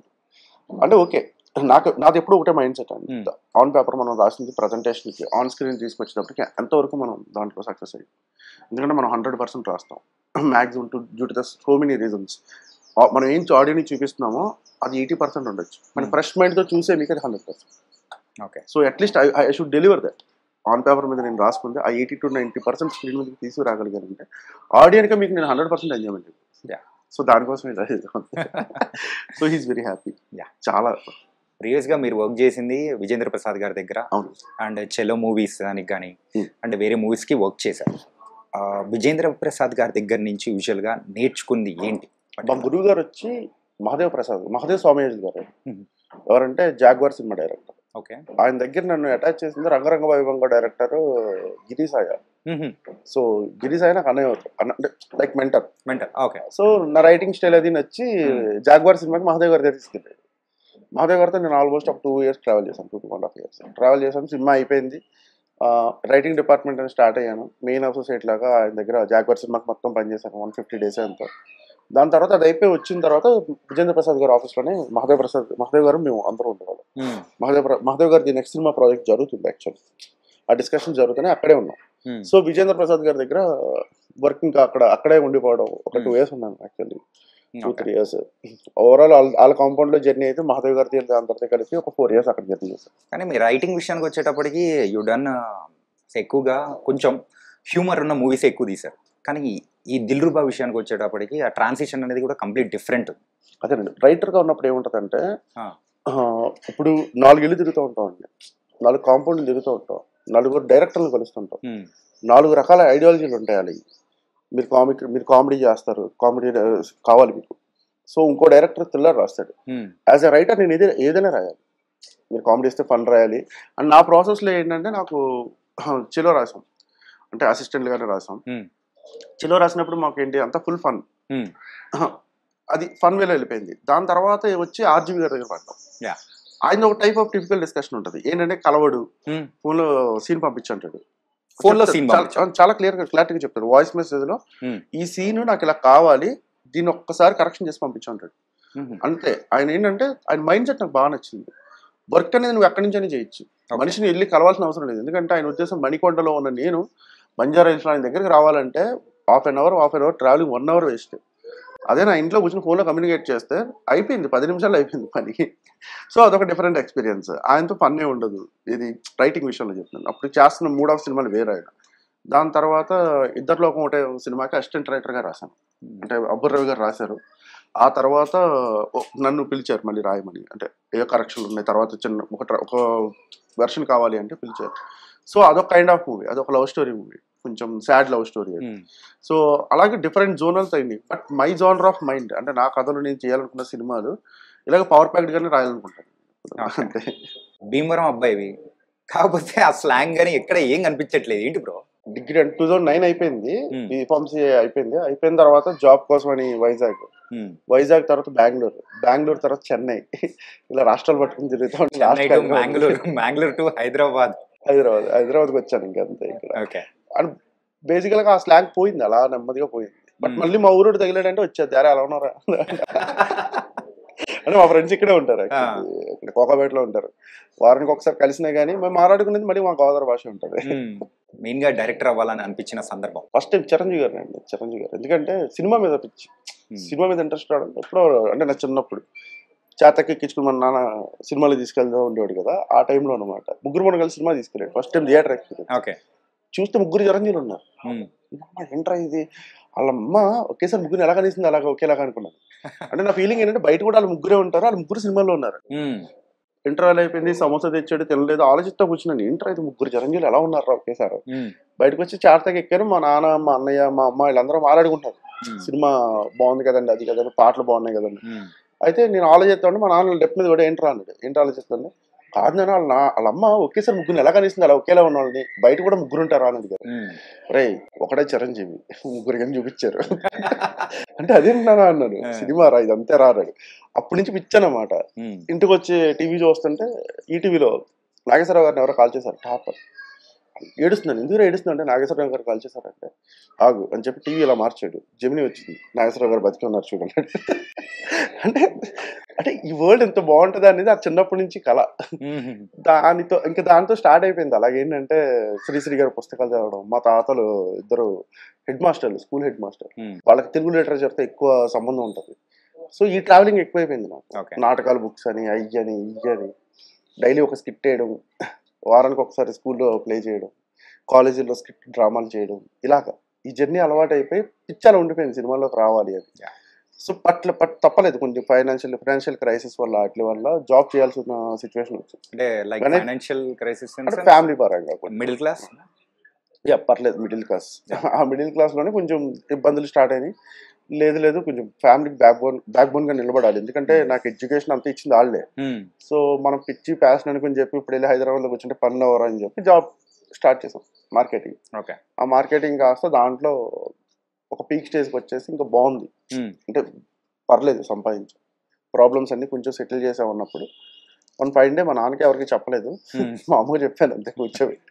అంటే ఓకే నాది ఎప్పుడు ఒకటే మైండ్ సెట్ అండి. ఆన్ పేపర్ మనం రాసింది ప్రజెంటేషన్కి ఆన్ స్క్రీన్ తీసుకొచ్చేటప్పటికి ఎంతవరకు మనం దాంట్లో సక్సెస్ అయ్యి, ఎందుకంటే మనం 100% రాస్తాం maximum due to the so many reasons. మనం ఏం ఆడియోని చూపిస్తున్నామో అది 80% ఉండొచ్చు, మన ఫ్రెష్ మైండ్తో చూసే మీకు అది 100%. Okay, so at least I should deliver that. On paper మీద నేను రాసుకుంటే ఆ 80 to 90% స్క్రీన్ మీద తీసుకురాగలిగానంటే ఆడియన్గా మీకు నేను 100% ఎంజాయ్మెంట్. సో దానికోసం సో హీస్ వెరీ హ్యాపీ. చాలా ప్రీవియస్గా మీరు వర్క్ చేసింది విజేంద్ర ప్రసాద్ గారి దగ్గర, అవును, అండ్ చెలో మూవీస్ దానికి కానీ అండ్ వేరే మూవీస్కి వర్క్ చేశారు. విజేంద్ర ప్రసాద్ గారి దగ్గర నుంచి యూజువల్గా నేర్చుకుంది ఏంటి? మా గురువు గారు వచ్చి మహదేవ్ స్వామి గారు. ఎవరంటే జాగ్వార్ సినిమా డైరెక్టర్. ఓకే, ఆయన దగ్గర నన్ను అటాచ్ చేసింది రంగరంగ వైభవంగా డైరెక్టర్ గిరిసాయ. సో గిరిసాయ నాకు అంటే లైక్ మెంటర్. ఓకే, సో నా రైటింగ్ స్టైల్ అది నచ్చి జాగ్వార్ సినిమాకి మహదేవ్ గారి దగ్గర తీసుకెళ్ళాడు. మహదేవ్ గారితో నేను ఆల్మోస్ట్ ఒక 2 years ట్రావెల్ చేశాను, 2.5 years ట్రావెల్ చేశాను. సినిమా అయిపోయింది, రైటింగ్ డిపార్ట్మెంట్ అని స్టార్ట్ అయ్యాను. మెయిన్ అసోసియేట్ లాగా ఆయన దగ్గర జాగ్వార్ సినిమాకి మొత్తం పనిచేశాను 150 days అంతా. దాని తర్వాత అది అయిపోయి వచ్చిన తర్వాత విజేంద్ర ప్రసాద్ గారి ఆఫీస్లోనే మహదేవ్ గారు మేము అందరూ ఉండేవాళ్ళం. మహదేవ్ గారి నెక్స్ట్ సినిమా ప్రాజెక్ట్ జరుగుతుంది యాక్చువల్లీ, ఆ డిస్కషన్ జరుగుతూనే అక్కడే ఉన్నాం. సో విజేంద్ర ప్రసాద్ గారి దగ్గర వర్క్ ఇంకా అక్కడే ఉండిపోవడం ఒక 2 years ఉన్నాను యాక్చువల్లీ, 2-3 years. ఓవరాల్ వాళ్ళ కాంపౌండ్ లో జర్నీ అయితే మహదేవ్ గారి అందరితో కలిపి ఒక 4 years అక్కడ జర్నీ చేశాను. కానీ మీ రైటింగ్ విషయానికి వచ్చేటప్పటికి యూ డన్ ఎక్కువగా కొంచెం హ్యూమర్ ఉన్న మూవీస్ ఎక్కువ తీశారు. కానీ ఈ దిల్రుబా విషయానికి వచ్చేటప్పటికి ఆ ట్రాన్సిషన్ అనేది కూడా కంప్లీట్ డిఫరెంట్. అదేనండి, రైటర్గా ఉన్నప్పుడు ఏముంటుందంటే ఇప్పుడు 4 ఇళ్ళు తిరుగుతూ ఉంటాం అండి, 4 కాంపౌండ్లు తిరుగుతూ ఉంటాం, 4 డైరెక్టర్లు కలుస్తుంటాం, 4 రకాల ఐడియాలజీలు ఉంటాయి. అవి మీరు కామెడీ చేస్తారు, కామెడీ కావాలి మీకు. సో ఇంకో డైరెక్టర్ థ్రిల్లర్ రాస్తాడు. యాజ్ ఎ రైటర్ నేను ఏదైనా రాయాలి, మీరు కామెడీ ఇస్తే ఫన్ రాయాలి. అండ్ నా ప్రాసెస్లో ఏంటంటే నాకు చెలో రాసాం, అంటే అసిస్టెంట్గానే రాసాం. చెలో రాసినప్పుడు మాకు ఏంటి అంతా ఫుల్ ఫన్, అది ఫన్ వేలో వెళ్ళిపోయింది. దాని తర్వాత వచ్చి ఆర్జీవి గారి దగ్గర పడ్డాం. ఆయన ఒక టైప్ ఆఫ్ టిపికల్ డిస్కషన్ ఉంటుంది ఏంటంటే కలవడు, ఫోన్లో సీన్ పంపించంటాడు, ఫోన్లో సీన్ చాలా క్లారిటీగా చెప్తాడు వాయిస్ మెసేజ్ లో, ఈ సీన్ నాకు ఇలా కావాలి, దీన్ని ఒక్కసారి కరెక్షన్ చేసి పంపించంటాడు. అంతే. ఆయన ఏంటంటే ఆయన మైండ్ సెట్ నాకు బాగా నచ్చింది. వర్క్ అనేది నువ్వు ఎక్కడి నుంచైనా చేయొచ్చు, మనిషిని వెళ్ళి కలవాల్సిన అవసరం లేదు. ఎందుకంటే ఆయన ఉద్దేశం మణికొండలో ఉన్న నేను బంజారా హిల్స్లో ఆయన దగ్గరికి రావాలంటే half an hour travelling 1 hour waste. అదే నా ఇంట్లో కూర్చొని ఫోన్లో కమ్యూనికేట్ చేస్తే అయిపోయింది, 10 నిమిషాలు అయిపోయింది పని. సో అదొక డిఫరెంట్ ఎక్స్పీరియన్స్. ఆయనతో పన్నే ఉండదు. ఇది రైటింగ్ విషయంలో చెప్తున్నాను. అప్పుడు చేస్తున్న 3 సినిమాలు వేరే ఆయన. దాని తర్వాత ఇద్దరిలోకం ఒకటే సినిమాకి అసిస్టెంట్ రైటర్గా రాశాను, అంటే అబ్బుర్ రవి గారు రాశారు. ఆ తర్వాత నన్ను పిలిచారు మళ్ళీ రాయమని, అంటే ఏ కరెక్షన్లు ఉన్నాయి, తర్వాత చిన్న ఒక వెర్షన్ కావాలి అంటే పిలిచారు. సో అదొక కైండ్ ఆఫ్ మూవీ, అదొక లవ్ స్టోరీ మూవీ, కొంచెం సాడ్ లవ్ స్టోరీ. సో అలాగే డిఫరెంట్ జోనల్స్ అయింది. But my genre of mind, అంటే నా కథలు నేను చేయాలనుకున్న సినిమాలు ఇలాగ పవర్ ప్యాక్డ్ గానే రాయాలనుకుంటాను. అంటే భీమవరం అబ్బాయివి కాకపోతే ఆ స్లాంగ్ గానీ ఎక్కడ ఏం కనిపించట్లేదు, ఏంటి బ్రో? డిగ్రీ 2009 అయిపోయింది, బీఫార్మసీ అయిపోయింది. అయిపోయిన తర్వాత జాబ్ కోసం అని వైజాగ్ తర్వాత బెంగళూరు తర్వాత చెన్నై, ఇలా రాష్ట్రాలు పట్టుకుని తిరుగుతా ఉంటాను. బెంగళూరు టు హైదరాబాద్కి వచ్చాను ఇంకంతే ఇక్కడ. అండ్ బేసికల్ గా ఆ స్లాంగ్ పోయింది, అలా నెమ్మదిగా పోయింది. బట్ మళ్ళీ మా ఊరు తగిలాడంటే వచ్చేది, అరే అలా ఉన్నారా అంటే మా ఫ్రెండ్స్ ఇక్కడే ఉంటారు, ఇక్కడ కోకాపేటలో ఉంటారు. వారానికి ఒకసారి కలిసినా కానీ మేము మాట్లాడుకునేది మళ్ళీ మా గోదావరి భాష ఉంటుంది. మెయిన్ గా డైరెక్టర్ అవ్వాలని అనిపించిన సందర్భం ఫస్ట్ టైం చిరంజీవి గారు. ఎందుకంటే సినిమా మీద పిచ్చి, సినిమా మీద ఇంట్రెస్ట్ రావడం ఎప్పుడో, అంటే నా చిన్నప్పుడు చేతకి ఎక్కించుకుని మన నాన్న సినిమాలు తీసుకెళ్తూ ఉండేవాడు కదా, ఆ టైంలో అనమాట. ముగ్గురు మనం కలిసి సినిమా తీసుకెళ్ళాడు, ఫస్ట్ టైం థియేటర్ ఎక్స్పీరియన్స్. చూస్తే 3 చిరంజీవులు ఉన్నారు. ఏంట్రా ఇది, వాళ్ళమ్మ ఒకేసారి ముగ్గురు ఎలా కనిసింది అలాగా ఒకేలాగా అనుకున్నాను. అంటే నా ఫీలింగ్ ఏంటంటే బయట కూడా వాళ్ళు 3 ఉంటారు, వాళ్ళు 3 సినిమాల్లో ఉన్నారు. ఇంటర్వెల్ అయిపోయింది, సమోసా తెచ్చాడు, తినలేదు, ఆలోచిస్తా కూర్చున్నాను, ఏంట్రా ఇది 3 చిరంజీవులు ఎలా ఉన్నారా ఒకేసారి. బయటకు వచ్చి చార్తకి ఎక్కాను, మా నాన్న, మా అన్నయ్య, మా అమ్మ వీళ్ళందరూ మాట్లాడుకుంటారు, సినిమా బాగుంది కదండి, అది కదండి, పాటలు బాగున్నాయి కదండి. అయితే నేను ఆలోచిస్తాను, మా నాన్న డెప్ మీద కూడా ఏంట్రా అన్నాడు. ఏంటి ఆలోచిస్తాను, కాదు నేను వాళ్ళ అమ్మ ఒకేసారి 3 ఎలా కనిస్తుంది అలా ఒకేలా ఉన్న వాళ్ళని, బయట కూడా 3 ఉంటారా అన్నది కదా. రే ఒకటే చిరంజీవి 3 కానీ చూపించారు అంటే అదేంటన్నా అన్నాడు, సినిమా రా ఇదంతే రారాడు. అప్పటి నుంచి పిచ్చానమాట. ఇంటికి వచ్చి టీవీ చూస్తుంటే ఈటీవీలో నాగేశ్వరరావు గారిని ఎవరో కాల్ చేశారు, టాపర్. ఏడుస్తున్నాను, ఎందుకు ఏడుస్తున్నా అంటే నాగేశ్వరరావు గారు కాల్ చేశారంటే ఆగు అని చెప్పి టీవీ ఇలా మార్చాడు, జెమిని వచ్చింది, నాగేశ్వరరావు గారు బతికి ఉన్నారు చూడండి. అంటే అంటే ఈ వరల్డ్ ఎంత బాగుంటుంది అనేది ఆ చిన్నప్పటి నుంచి కళ. దాంతో స్టార్ట్ అయిపోయింది. అలాగేంటంటే శ్రీశ్రీ గారు పుస్తకాలు చదవడం, మా తాతలు ఇద్దరు హెడ్ మాస్టర్లు, స్కూల్ హెడ్ మాస్టర్, వాళ్ళకి తెలుగు లిటరేచర్తో ఎక్కువ సంబంధం ఉంటుంది. సో ఈ ట్రావెలింగ్ ఎక్కువైపోయింది నాకు. నాటకాలు, బుక్స్ అని, అయ్యని ఇయ్యని, డైలీ ఒక స్కిట్ వేయడం, వారానికి ఒకసారి స్కూల్లో ప్లే చేయడం, కాలేజీలో స్కిట్ డ్రామాలు చేయడం, ఇలాగా ఈ జర్నీ అలవాటు అయిపోయి పిచ్చాలో ఉండిపోయింది సినిమాలోకి రావాలి అని. సో తప్పలేదు, కొంచెం ఫైనాన్షియల్ క్రైసిస్ వల్ల వాటి వల్ల జాబ్ చేయాల్సిన సిచ్యువేషన్ వచ్చింది. ఫ్యామిలీ పరంగా మిడిల్ క్లాస్ పర్లేదు, మిడిల్ క్లాస్. ఆ మిడిల్ క్లాస్ లోనే కొంచెం ఇబ్బందులు స్టార్ట్ అయినాయి. లేదు కొంచెం ఫ్యామిలీకి బ్యాక్ బోన్ గా నిలబడాలి, ఎందుకంటే నాకు ఎడ్యుకేషన్ అంతా ఇచ్చింది వాళ్ళే. సో మనం పిచ్చి ప్యాషన్ అనుకుని చెప్పి ఇప్పుడు వెళ్ళి హైదరాబాద్ లో కూర్చుంటే పనులు ఎవరు అని చెప్పి జాబ్ స్టార్ట్ చేసాం, మార్కెటింగ్. ఆ మార్కెటింగ్ కాస్త దాంట్లో ఒక పీక్ స్టేజ్కి వచ్చేసి ఇంకా బాగుంది, అంటే పర్లేదు సంపాదించాం, ప్రాబ్లమ్స్ అన్ని కొంచెం సెటిల్ చేసాం అన్నప్పుడు వన్ ఫైన్ డే మా నాన్నకి ఎవరికి చెప్పలేదు, మా అమ్మకి చెప్పాను అంతే కూర్చోబెట్టి,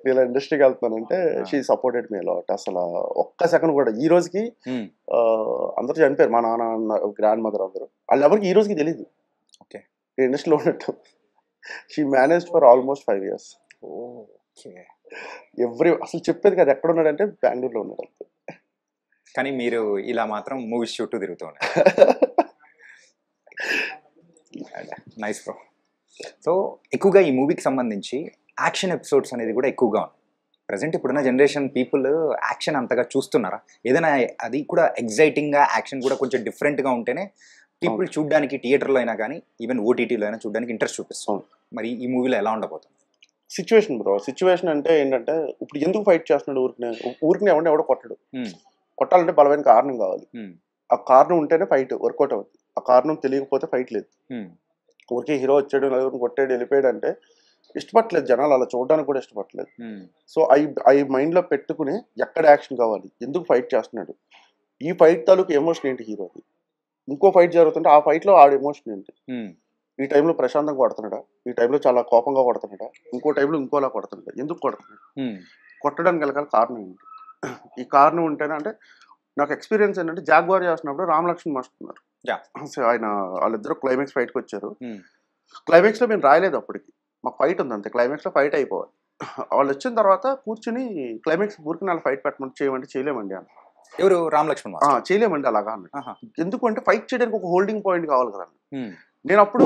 ఇలా ఇండస్ట్రీకి వెళ్తున్నానంటే షీ సపోర్టెడ్ మీ లాట్. అసలు ఒక్క సెకండ్ కూడా ఈ రోజుకి అందరూ చనిపోయారు, మా నాన్న గ్రాండ్ మదర్ అందరూ, వాళ్ళు ఎవరికి ఈ రోజుకి తెలియదు ఇండస్ట్రీలో ఉన్నట్టు. She managed for almost 5 years. అసలు చెప్పేది కదా ఎక్కడ ఉన్నాడంటే బెంగళూరులో ఉన్నాడు అంతే. కానీ మీరు ఇలా మాత్రం మూవీస్ చుట్టూ తిరుగుతూ ఉన్నారు. Nice bro. సో ఎక్కువగా ఈ మూవీకి సంబంధించి యాక్షన్ ఎపిసోడ్స్ అనేది కూడా ఎక్కువగా ఉంది. ప్రజెంట్ ఇప్పుడున్న జనరేషన్ పీపుల్ యాక్షన్ అంతగా చూస్తున్నారా? ఏదైనా అది కూడా ఎగ్జైటింగ్గా యాక్షన్ కూడా కొంచెం డిఫరెంట్గా ఉంటేనే పీపుల్ చూడడానికి థియేటర్లో అయినా కానీ ఈవెన్ ఓటీటీలో అయినా చూడడానికి ఇంట్రెస్ట్ చూపిస్తాం. మరి ఈ మూవీలో ఎలా ఉండబోతుంది? సిచ్యువేషన్ బ్రో, సిచ్యువేషన్ అంటే ఏంటంటే ఇప్పుడు ఎందుకు ఫైట్ చేస్తున్నాడు, ఊరికి ఎవడో కొట్టాలంటే బలమైన కారణం కావాలి. ఆ కారణం ఉంటేనే ఫైట్ వర్కౌట్ అవుతుంది. ఆ కారణం తెలియకపోతే ఫైట్ లేదు. ఊరికే హీరో వచ్చాడు, నలుగురు కొట్టాడు, వెళ్ళిపోయాడు అంటే ఇష్టపడలేదు జనాలు, అలా చూడడానికి కూడా ఇష్టపడలేదు. సో అవి మైండ్లో పెట్టుకుని ఎక్కడ యాక్షన్ కావాలి, ఎందుకు ఫైట్ చేస్తున్నాడు, ఈ ఫైట్ తాలూకు ఎమోషన్ ఏంటి హీరోది, ఇంకో ఫైట్ జరుగుతుంటే ఆ ఫైట్లో ఆడ ఎమోషన్ ఏంటి, ఈ టైంలో ప్రశాంతంగా కొడుతున్నాడా, ఈ టైంలో చాలా కోపంగా కొడుతున్నాడా, ఇంకో టైంలో ఇంకోలా కొడుతున్నాడా, ఎందుకు కొడుతున్నాడు, కొట్టడానికి వెళ్ళగల కారణం ఏంటి. ఈ కారణం ఉంటేనే అంటే నాకు ఎక్స్పీరియన్స్ ఏంటంటే జాగ్వార్ చేస్తున్నప్పుడు రామలక్ష్మణ్ మాస్టర్ ఉన్నారు, ఆయన వాళ్ళిద్దరు క్లైమాక్స్ ఫైట్కి వచ్చారు. క్లైమాక్స్లో మేము రాయలేదు, అప్పటికి మాకు ఫైట్ ఉంది అంతే, క్లైమాక్స్లో ఫైట్ అయిపోవాలి. వాళ్ళు వచ్చిన తర్వాత కూర్చుని క్లైమాక్స్ ఊరికి నాలుగు ఫైట్ పెట్టమంటే చేయమంటే చేయలేమండి అన్న. ఎవరు? రామలక్ష్మణ్ చేయలేమండి అలాగా అన్న. ఎందుకంటే ఫైట్ చేయడానికి ఒక హోల్డింగ్ పాయింట్ కావాలి కదా. నేను అప్పుడు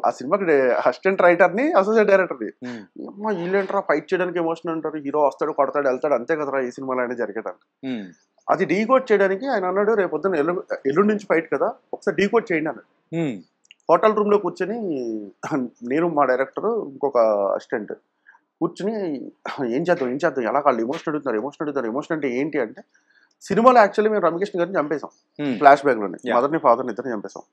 ఆ సినిమాకి అసిస్టెంట్ రైటర్ని, అసోసియేట్ డైరెక్టర్ని, అమ్మా వీళ్ళేంటారా ఫైట్ చేయడానికి ఎమోషన్ అంటారు, హీరో వస్తాడు కొడతాడు వెళ్తాడు అంతే కదరా ఈ సినిమాలో అయినా జరిగేదాన్ని. అది డీకోడ్ చేయడానికి ఆయన అన్నాడు, రేపు పొద్దున్న ఎల్లుండి నుంచి ఫైట్ కదా ఒకసారి డీకోడ్ చేయండి అన్నాడు. హోటల్ రూమ్లో కూర్చొని నేను మా డైరెక్టర్ ఇంకొక అసిస్టెంట్ కూర్చుని ఏం చేద్దాం ఎలా వాళ్ళు ఎమోషన్ అడుగుతున్నారు. ఎమోషన్ అంటే ఏంటి అంటే సినిమాలో యాక్చువల్లీ మేము రమ్యకృష్ణ గారిని చంపేశాం, ఫ్లాష్ బ్యాక్లోనే మదర్ని ఫాదర్ని ఇద్దరిని చంపేశాం.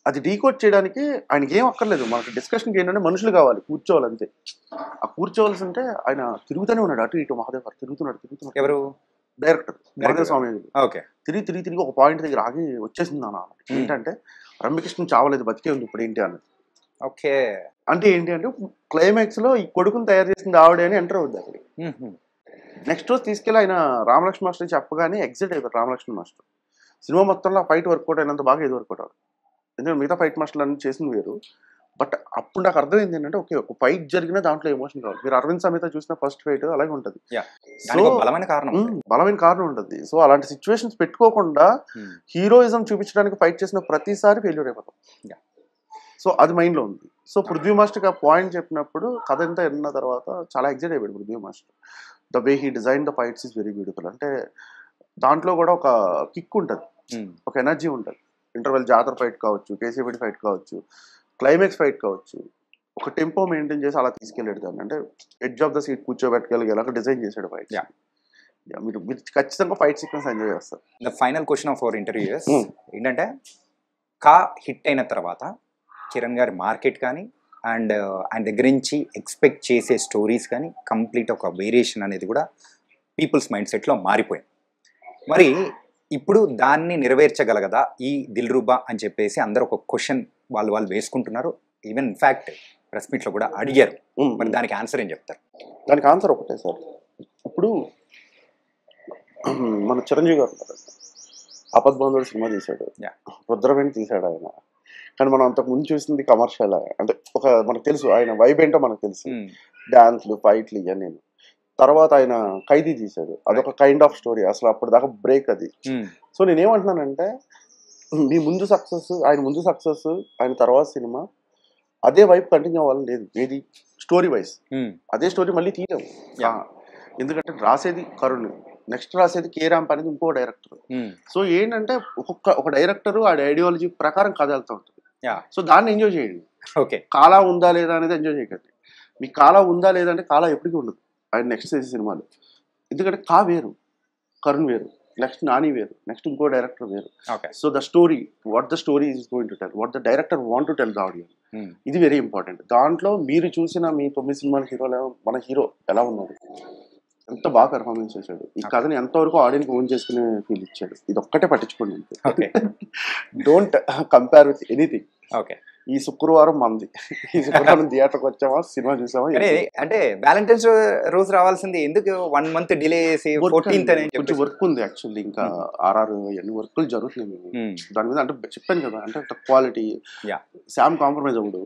అది డీకోడ్ చేయడానికి ఆయనకి ఏం అక్కర్లేదు, మనకి డిస్కషన్కి ఏంటంటే మనుషులు కావాలి, కూర్చోవాలంతే. ఆ కూర్చోవాల్సి ఉంటే ఆయన తిరుగుతూనే ఉన్నాడు, అటు ఇటు మహాదేవ్ గారు తిరుగుతున్నాడు. ఎవరు? డైరెక్టర్ మహాదేవ్ స్వామి. తిరిగి ఒక పాయింట్ దగ్గర ఆగి వచ్చేసింది అన్న. ఏంటంటే రమ్యకృష్ణ చావలేదు, బతికే ఉంది ఇప్పుడు ఏంటి అన్నది. ఓకే, అంటే ఏంటి అంటే క్లైమాక్స్ లో ఈ కొడుకుని తయారు చేసింది ఆవిడే అని ఎంటర్ అవుద్ది అక్కడికి. నెక్స్ట్ రోజు తీసుకెళ్ళి ఆయన రామలక్ష్మణ్ మాస్టర్ చెప్పగానే ఎగ్జిట్ అయిపోయారు రామలక్ష్మణ్ మాస్టర్. సినిమా మొత్తంలో ఫైట్ వర్కౌట్ అయినంత బాగా ఇది వర్కౌట్ అవుతుంది, ఎందుకంటే మిగతా ఫైట్ మాస్టర్లు అన్ని చేసింది వేరు. బట్ అప్పుడు నాకు అర్థమైంది ఏంటంటే ఓకే, ఒక ఫైట్ జరిగిన దాంట్లో ఎమోషన్ కావాలి. మీరు అరవింద్ సమేత చూసిన ఫస్ట్ ఫైట్ అలాగే ఉంటుంది, బలమైన కారణం ఉంటుంది. సో అలాంటి సిచ్యువేషన్స్ పెట్టుకోకుండా హీరోయిజం చూపించడానికి ఫైట్ చేసిన ప్రతిసారి ఫెయిల్యూర్ అయిపోతాం. సో అది మైండ్లో ఉంది. సో పృథ్వీ మాస్టర్కి ఆ పాయింట్ చెప్పినప్పుడు కథ ఎంత విన్న తర్వాత చాలా ఎగ్జైట్ అయిపోయాడు Prithvi master. The way he design the fights is very beautiful. అంటే దాంట్లో కూడా ఒక కిక్ ఉంటుంది, ఒక ఎనర్జీ ఉంటుంది. ఇంటర్వెల్ జాతర ఫైట్ కావచ్చు, కేసీబీడి ఫైట్ కావచ్చు, క్లైమాక్స్ ఫైట్ కావచ్చు, ఒక టెంపో మెయింటైన్ చేసి అలా తీసుకెళ్ళాడు దాన్ని. అంటే ఎడ్జ్ ఆఫ్ ద సీట్ కూర్చోబెట్టుకెళ్ళగల డిజైన్ చేశాడు ఫైట్. మీరు ఖచ్చితంగా ఫైట్ సీక్వెన్స్ ఎంజాయ్ చేస్తారు. The final question of our interview ఏంటంటే, కా హిట్ అయిన తర్వాత కిరణ్ గారి మార్కెట్ కానీ అండ్ ఆయన దగ్గర నుంచి ఎక్స్పెక్ట్ చేసే స్టోరీస్ కానీ కంప్లీట్ ఒక వేరియేషన్ అనేది కూడా పీపుల్స్ మైండ్ సెట్లో మారిపోయింది. మరి ఇప్పుడు దాన్ని నెరవేర్చగలగదా ఈ దిల్ రూబా అని చెప్పేసి అందరూ ఒక క్వశ్చన్ వాళ్ళు వేసుకుంటున్నారు. ఈవెన్ ఇన్ఫ్యాక్ట్ ప్రెస్ మీట్లో కూడా అడిగారు. మరి దానికి ఆన్సర్ ఏం చెప్తారు? దానికి ఆన్సర్ ఒకటే సార్. ఇప్పుడు మన చిరంజీవి గారు ఉన్నారు, ఆపద్బాంధవుడు సినిమా తీశాడు, రుద్రవేణి తీశాడు ఆయన. కానీ మనం అంతకు ముందు చూసింది కమర్షియల్, అంటే ఒక మనకు తెలుసు ఆయన వైబ్ ఏంటో మనకు తెలుసు, డాన్స్లు ఫైట్లు ఇవన్నీ. తర్వాత ఆయన ఖైదీ తీశాడు, అదొక కైండ్ ఆఫ్ స్టోరీ, అసలు అప్పుడు దాకా బ్రేక్ అది. సో నేనేమంటున్నానంటే మీ ముందు సక్సెస్, ఆయన ముందు సక్సెస్, ఆయన తర్వాత సినిమా అదే వైపు కంటిన్యూ అవ్వాలని లేదు. ఏది స్టోరీ వైజ్ అదే స్టోరీ మళ్ళీ తీయలేము. ఎందుకంటే రాసేది కరుణ్, నెక్స్ట్ రాసేది కే రాంప్ అనేది ఇంకో డైరెక్టర్. సో ఏంటంటే ఒక డైరెక్టర్ ఆ ఐడియాలజీ ప్రకారం కథ వెళ్తూ ఉంటుంది. సో దాన్ని ఎంజాయ్ చేయండి. ఓకే, కాలా ఉందా లేదా అనేది ఎంజాయ్ చేయకండి. మీకు కాలా ఉందా లేదా అంటే కాలా ఎప్పటికీ ఉండదు ఆయన నెక్స్ట్ చేసే సినిమాలు. ఎందుకంటే కా వేరు, కరుణ్ వేరు, నెక్స్ట్ నాని వేరు, నెక్స్ట్ ఇంకో డైరెక్టర్ వేరు. So the story, what the story is going to tell, what the director want to tell the audience, ఇది వెరీ ఇంపార్టెంట్. దాంట్లో మీరు చూసిన మీ 9 సినిమాల హీరోలు, మన హీరో ఎలా ఉన్నారు, ఎంత బాగా పెర్ఫార్మెన్స్ చేశాడు, ఈ కథని ఎంతవరకు ఆడియన్స్ ఓన్ చేసుకునే ఫీల్ ఇచ్చాడు, ఇది ఒక్కటే పట్టించుకోండి. Don't compare with anything. Okay, ఈ శుక్రవారం మంది, ఈ శుక్రవారం థియేటర్కి వచ్చామా, సినిమా చూసామా. అంటే వ్యాలంటైన్స్ రోజు రావాల్సింది ఎందుకు 1 month డిలే చేసి 14th కొంచెం వర్క్ ఉంది యాక్చువల్లీ, ఇంకా ఆర్ఆర్ అన్ని వర్క్లు జరుగుతున్నాయి దాని మీద. అంటే చెప్పాను కదా, అంటే క్వాలిటీ. శామ్ కాంప్రమైజ్ అవ్వడు,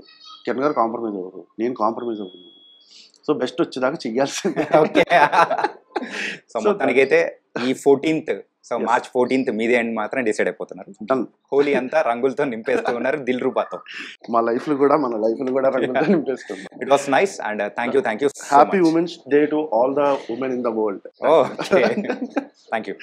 కిరణ్ గారు కాంప్రమైజ్ అవ్వరు, నేను కాంప్రమైజ్ అవ్వను. సో బెస్ట్ వచ్చేదాకా చెయ్యాల్సిందే. సో మొత్తానికైతే ఈ 14th, సో March 14th మీదే అని మాత్రం డిసైడ్ అయిపోతున్నారు. హోలీ అంతా రంగులతో నింపేస్తూ ఉన్నారు దిల్ రూబాతో. మా లైఫ్ లో కూడా రంగులతో నింపేస్తున్నాం. It was nice and thank you. Happy women's day to all the women in the world. Okay, thank you.